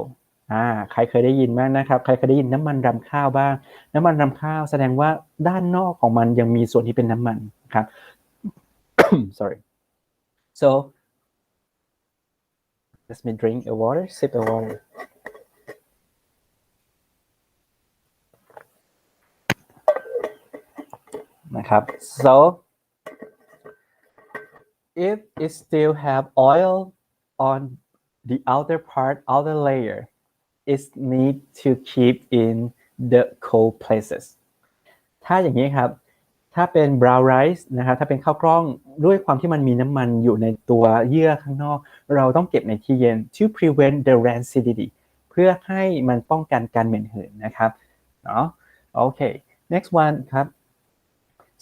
Speaker 1: ใครเคยได้ยินบ้างนะครับใครเคยได้ยินน้ำมันรำข้าวบ้างน้ำมันรำข้าวแสดงว่าด้านนอกของมันยังมีส่วนที่เป็นน้ำมันครับ sorry so let me drink a water sip a water นะครับ so if it still have oil on the outer layer is need to keep in the cold places ถ้าอย่างนี้ครับถ้าเป็น brown rice นะครับถ้าเป็นข้าวกล้องด้วยความที่มันมีน้ำมันอยู่ในตัวเยื่อข้างนอกเราต้องเก็บในที่เย็น to prevent the rancidity เพื่อให้มันป้องกันการเหม็นหืนนะครับเนาะโอเค next one ครับ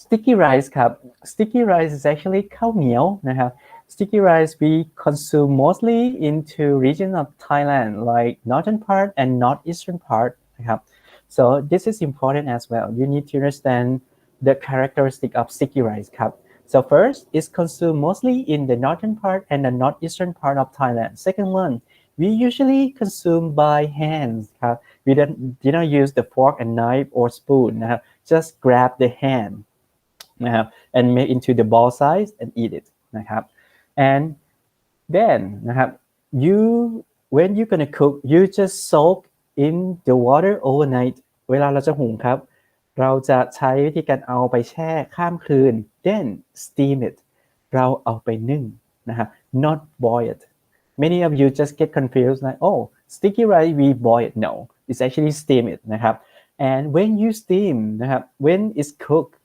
Speaker 1: sticky rice ครับ sticky rice is actually ข้าวเหนียวนะครับ sticky rice we consume mostly into region of Thailand like northern part and northeastern part นะครับ so this is important as well you need to understand the characteristic of sticky rice ครับ so first it's consumed mostly in the northern part and the northeastern part of Thailand second one we usually consume by hands ครับ we don't use the fork and knife or spoon นะครับ just grab the hand นะครับ and make into the ball size and eat it นะครับ and then นะครับ you when you gonna cook you just soak in the water overnight เวลาเราจะหุงครับเราจะใช้วิธีการเอาไปแช่ข้ามคืน then steam it เราเอาไปนึ่งนะครับ not boil it many of you just get confused like oh sticky rice we boil it no it's actually steam it นะครับ and when you steam นะครับ when it's cooked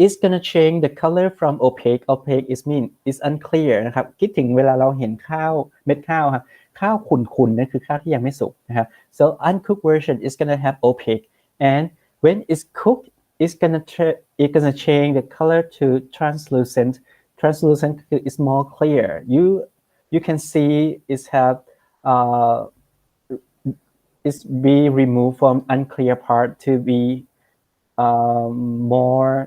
Speaker 1: it's gonna change the color from opaque is mean is unclear นะครับคิดถึงเวลาเราเห็นข้าวเม็ดข้าวครับข้าวขุ่นๆนั่นคือข้าวที่ยังไม่สุกนะครับ so uncooked version is gonna have opaque and when it's cooked it's gonna change the color to translucent is more clear you can see it have is be removed from unclear part to be more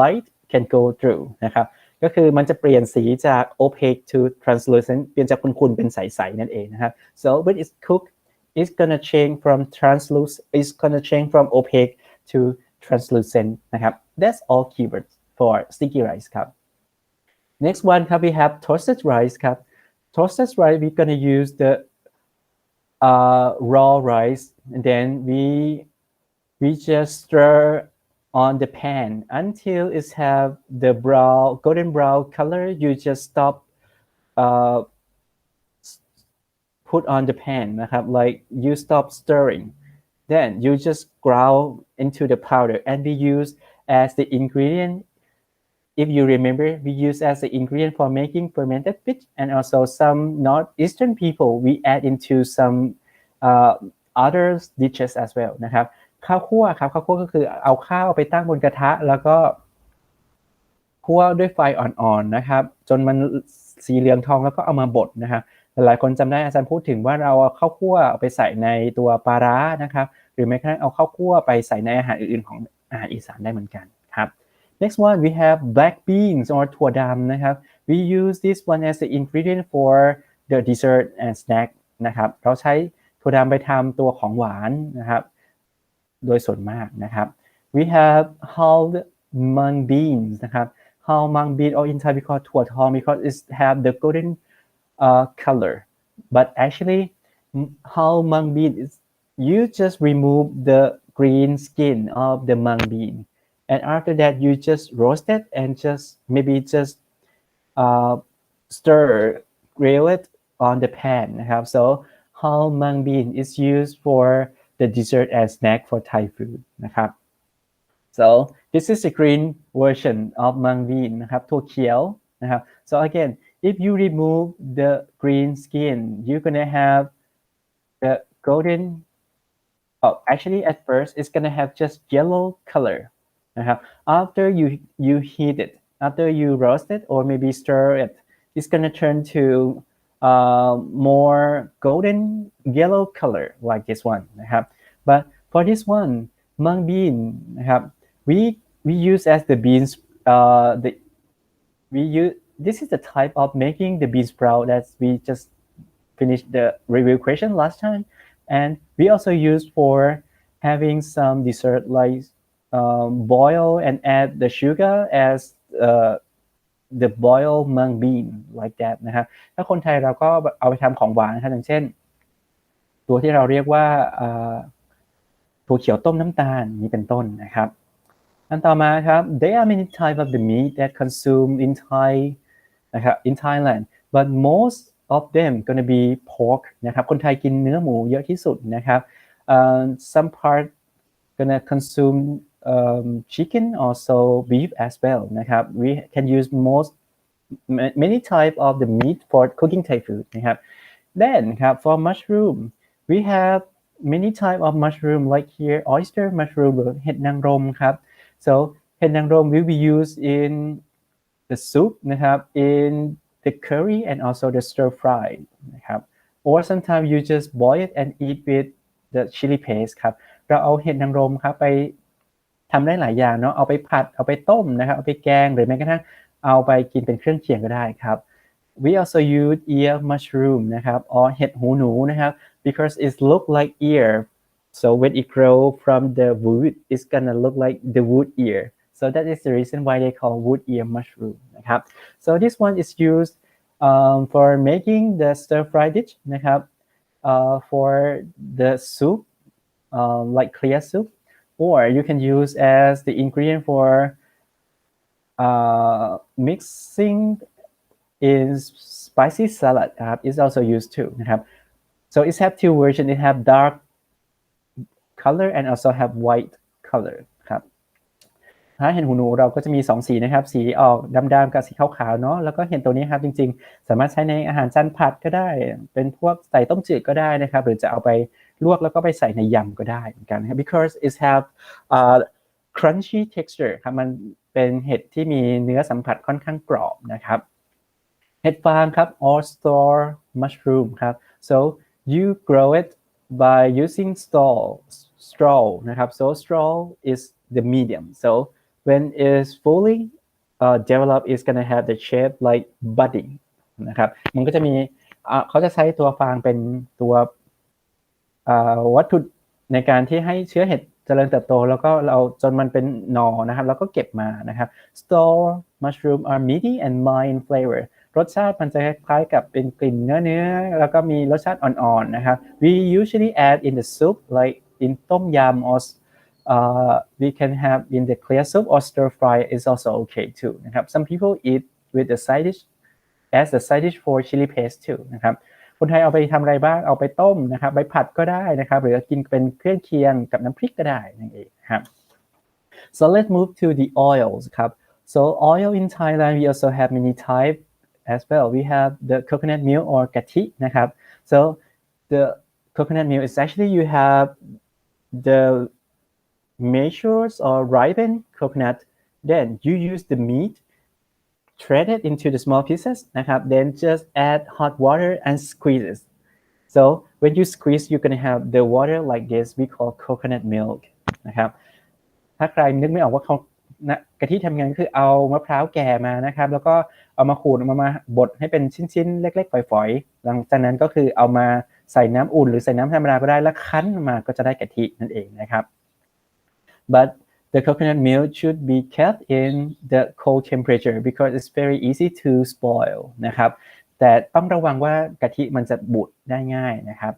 Speaker 1: light can go through นะครับก็คือมันจะเปลี่ยนสีจาก opaque to translucent เปลี่ยนจากขุ่นๆเป็นใสๆนั่นเองนะครับ so when it's cooked it's gonna change from opaque to translucent นะครับ that's all keywords for sticky rice ครับ next one ครับ we have toasted rice ครับ toasted rice we're gonna use the raw rice and then we just stir on the pan until it have the golden brown color you just stop put on the pan นะครับ like you stop stirring then you just ground into the powder and we use as the ingredient if you remember we use as the ingredient for making fermented fish and also some northeastern people we add into some other dishes as well นะครับข้าวคั่วครับข้าวคั่วก็คือเอาข้าวไปตั้งบนกระทะแล้วก็คั่วด้วยไฟอ่อนๆนะครับจนมันสีเหลืองทองแล้วก็เอามาบดนะครับหลายคนจำได้อาจารย์พูดถึงว่าเราเอาข้าวคั่วไปใส่ในตัวปลาร้านะครับหรือแม้กระทั่งเอาข้าวคั่วไปใส่ในอาหารอื่นๆของอาหารอีสานได้เหมือนกันครับ next one we have black beans or ถั่วดำนะครับ we use this one as the ingredient for the dessert and snack นะครับเราใช้ถั่วดำไปทำตัวของหวานนะครับโดยส่วนมากนะครับ we have hulled mung beans นะครับ hulled mung bean or in Thai we call ถั่วทอง because it have the golden color but actually hulled mung bean is you just remove the green skin of the mung bean and after that you just roast it and just stir grill it on the pan นะครับ so hulled mung bean is used for the dessert and snack for Thai food นะครับ so this is the green version of mung bean นะครับถั่วเขียวนะครับ so again if you remove the green skin you're gonna have the golden actually at first it's gonna have just yellow color นะครับ after you heat it after you roast it or maybe stir it it's gonna turn to more golden yellow color like this one นะครับ but for this one mung bean นะครับ we use as the beans we use this is the type of making the bean sprout that we just finished the review question last time and we also use for having some dessert like boil and add the sugar as the boiled mung bean like that นะครับถ้าคนไทยเราก็เอาไปทำของหวานนะครับอย่างเช่นตัวที่เราเรียกว่าถั่วเขียวต้มน้ำตาลนี้เป็นต้นนะครับอันต่อมาครับ there are many types of the meat that consumed in Thai นะครับ in Thailand but most of them gonna be pork นะครับคนไทยกินเนื้อหมูเยอะที่สุดนะครับ some part gonna consume chicken also beef as well นะครับ we can use many type of the meat for cooking Thai food นะครับ then ครับ for mushroom we have many type of mushroom like here oyster mushroom หรือเห็ดนางรมครับ so เห็ดนางรม will be used in the soup นะครับ in the curry and also the stir fry นะครับ or sometimes you just boil it and eat with the chili paste ครับเราเอาเห็ดนางรมครับไปทำได้หลายอย่างเนาะเอาไปผัดเอาไปต้มนะครับเอาไปแกงหรือแม้กระทั่งเอาไปกินเป็นเครื่องเคียงก็ได้ครับ we also use ear mushroom นะครับ or เห็ดหูหนูนะครับ because it look like ear so when it grow from the wood it's gonna look like the wood ear so that is the reason why they call wood ear mushroom นะครับ so this one is used for making the stir fry dish นะครับ for the soup like clear soup or you can use as the ingredient for mixing in spicy salad ครับ is also used too นะครับ so it have two versions it have dark color and also have white color ครับถ้าเห็นหูหนูเราก็จะมี2สีนะครับสีออกดำๆกับสีขาวๆเนาะแล้วก็เห็นตัวนี้ครับจริงๆสามารถใช้ในอาหารจานผัดก็ได้เป็นพวกใส่ต้มจืดก็ได้นะครับหรือจะเอาไปลวกแล้วก็ไปใส่ในยำก็ได้เหมือนกันนะครับ because it have crunchy texture ครับมันเป็นเห็ดที่มีเนื้อสัมผัสค่อนข้างกรอบนะครับเห็ดฟางครับ or store mushroom ครับ so you grow it by using straw นะครับ so straw is the medium so when it's fully developed it's gonna have the shape like budding นะครับมันก็จะมีเขาจะใช้ตัวฟางเป็นตัววัตถุในการที่ให้เชื้อเห็ดเจริญเติบโตแล้วก็เราจนมันเป็นหน่อนะครับแล้วก็เก็บมานะครับ store mushroom are meaty and mild in flavor รสชาติมันจะคล้ายๆกับเป็นกลิ่นเนื้อแล้วก็มีรสชาติอ่อนๆนะครับ we usually add in the soup like in ต้มยำ or we can have in the clear soup or stir fry is also okay too นะครับ some people eat with the side dish as the side dish for chili paste too นะครับคนไทยเอาไปทำอะไรบ้างเอาไปต้มนะครับไปผัดก็ได้นะครับหรือกินเป็นเครื่องเคียงกับน้ำพริกก็ได้นั่นเองครับ so let's move to the oils ครับ so oil in Thailand we also have many types as well we have the coconut milk or กะทินะครับ so the coconut milk is actually you have the measures or ripened coconut then you use the meat shred it into the small pieces นะครับ then just add hot water and squeeze it so when you squeeze you're gonna have the water like this we call coconut milk นะครับถ้าใครนึกไม่ออกว่าเขากะทิทำงานคือเอามะพร้าวแก่มานะครับแล้วก็เอามาขูดมาบดให้เป็นชิ้นๆเล็กๆฝอยๆหลังจากนั้นก็คือเอามาใส่น้ำอุ่นหรือใส่น้ำธรรมดาก็ได้แล้วคั้นมาก็จะได้กะทินั่นเองนะครับ but the coconut milk should be kept in the cold temperature because it's very easy to spoil นะครับแต่ต้องระวังว่ากะทิมันจะบูดได้ง่ายนะครับ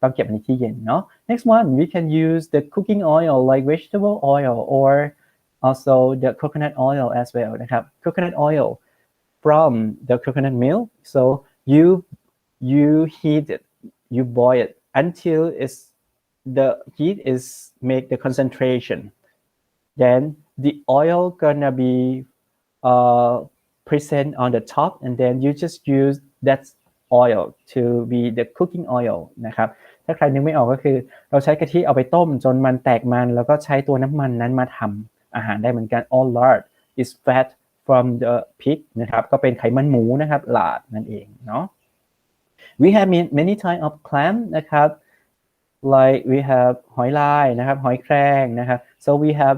Speaker 1: ต้องเก็บในที่เย็นเนาะ next one we can use the cooking oil like vegetable oil or also the coconut oil as well นะครับ coconut oil from the coconut milk so you heat it you boil it until the heat is make the concentration then the oil gonna be present on the top and then you just use that oil to be the cooking oil นะครับถ้าใครนึกไม่ออกก็คือเราใช้กะทิเอาไปต้มจนมันแตกมันแล้วก็ใช้ตัวน้ำมันนั้นมาทำอาหารได้เหมือนกัน all lard is fat from the pig นะครับก็เป็นไขมันหมูนะครับ lard นั่นเองเนาะ we have many type of clam นะครับ like we have หอยลายนะครับหอยแครงนะครับ so we have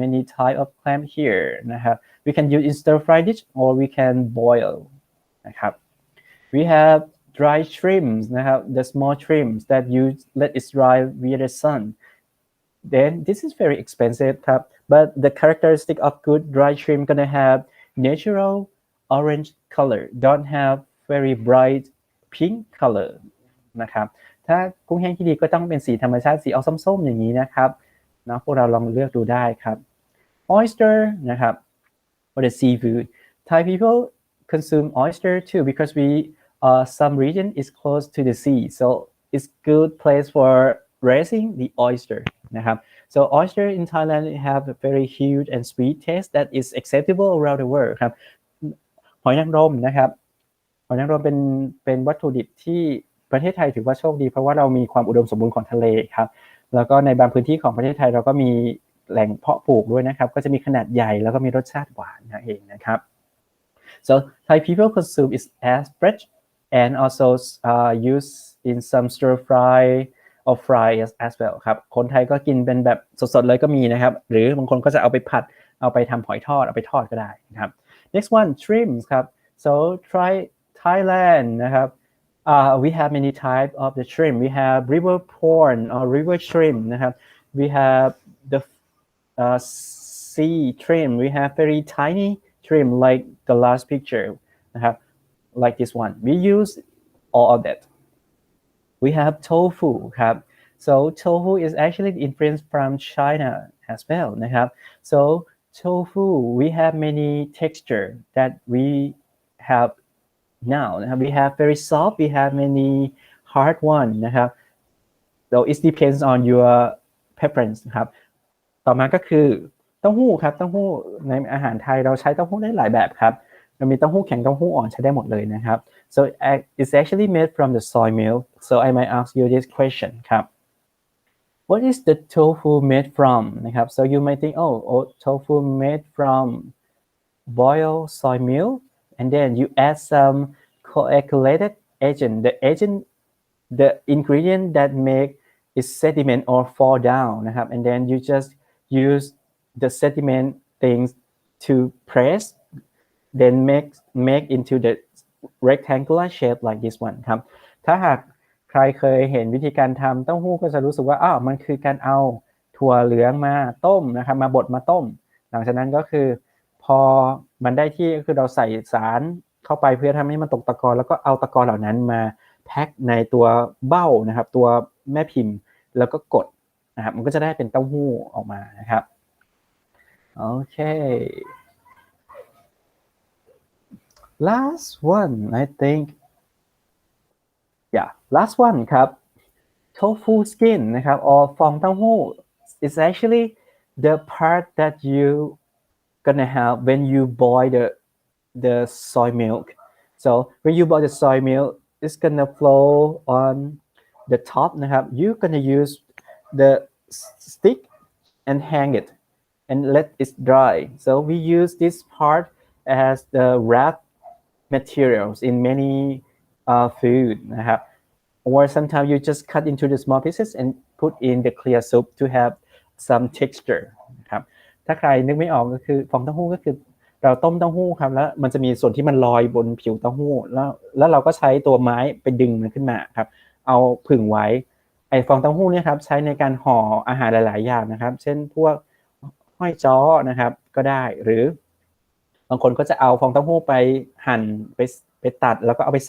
Speaker 1: many type of clam here นะครับ we can use in stir fry dish or we can boil นะครับ we have dry shrimps นะครับ the small shrimps that you let it dry via the sun then this is very expensive ครับ but the characteristic of good dry shrimp gonna have natural orange color don't have very bright pink color นะครับถ้ากุ้งแห้งที่ดีก็ต้องเป็นสีธรรมชาติสีออกส้มๆอย่างนี้นะครับเนาะพวกเราลองเลือกดูได้ครับ oyster นะครับ or the seafood Thai people consume oyster too because some region is close to the sea, so it's good place for raising the oyster นะครับ so oyster in Thailand have a very huge and sweet taste that is acceptable around the world ครับหอยนางรมนะครับหอยนางรมเป็นวัตถุดิบที่ประเทศไทยถือว่าโชคดีเพราะว่าเรามีความอุดมสมบูรณ์ของทะเลครับแล้วก็ในบางพื้นที่ของประเทศไทยเราก็มีแหล่งเพาะปลูกด้วยนะครับก็จะมีขนาดใหญ่แล้วก็มีรสชาติหวานนั่นเองนะครับ so Thai people consume it as fresh and also use in some stir fry or fry as well ครับคนไทยก็กินเป็นแบบสดๆเลยก็มีนะครับหรือบางคนก็จะเอาไปผัดเอาไปทำหอยทอดเอาไปทอดก็ได้นะครับ next one shrimps ครับ so try Thailand นะครับwe have many types of the shrimp we have river prawn or river shrimp นะครับ we have the sea shrimp we have very tiny shrimp like the last picture นะครับ like this one we use all of that we have tofu ครับ so tofu is actually influenced from China as well นะครับ so tofu we have many texture that we have now นะครับ we have very soft we have many hard one นะครับ so it depends on your preference ครับต่อมาก็คือเต้าหู้ครับเต้าหู้ในอาหารไทยเราใช้เต้าหู้ได้หลายแบบครับเรามีเต้าหู้แข็งเต้าหู้อ่อนใช้ได้หมดเลยนะครับ so it's actually made from the soy milk so I might ask you this question ครับ what is the tofu made from นะครับ so you might think oh tofu made from boiled soy milk and then you add some coagulated agent the ingredient that make it sediment or fall down นะครับ and then you just use the sediment things to press then make into the rectangular shape like this one ครับถ้าหากใครเคยเห็นวิธีการทำเต้าหู้ก็จะรู้สึกว่ามันคือการเอาถั่วเหลืองมาต้มนะครับมาบดมาต้มหลังจากนั้นก็คือพอมันได้ที่ก็คือเราใส่สารเข้าไปเพื่อทำให้มันตกตะกอนแล้วก็เอาตะกอนเหล่านั้นมาแพ็คในตัวเบ้านะครับตัวแม่พิมพ์แล้วก็กดนะครับมันก็จะได้เป็นเต้าหู้ออกมานะครับโอเค last one I think yeah last one ครับ tofu skin นะครับ or ฟองเต้าหู้ is actually the part that you gonna have when you boil the soy milk so when you boil the soy milk it's gonna flow on the top นะครับ you gonna use the stick and hang it and let it dry so we use this part as the wrap materials in many food นะครับ or sometimes you just cut into the small pieces and put in the clear soup to have some texture นะครับถ้าใครนึกไม่ออกก็คือฟองเต้าหู้ก็คือเราต้มเต้าหู้ครับแล้วมันจะมีส่วนที่มันลอยบนผิวเต้าหู้แล้วเราก็ใช้ตัวไม้ไปดึงมันขึ้นมาครับเอาผึ่งไว้ไอ้ฟองเต้าหู้เนี่ยครับใช้ในการห่ออาหารหลายๆอย่างนะครับเช่นพวกห้อยจ้อนะครับก็ได้หรือบางคนก็จะเอาฟองเต้าหู้ไปหั่นไปตัดแล้วก็เอาไปใส่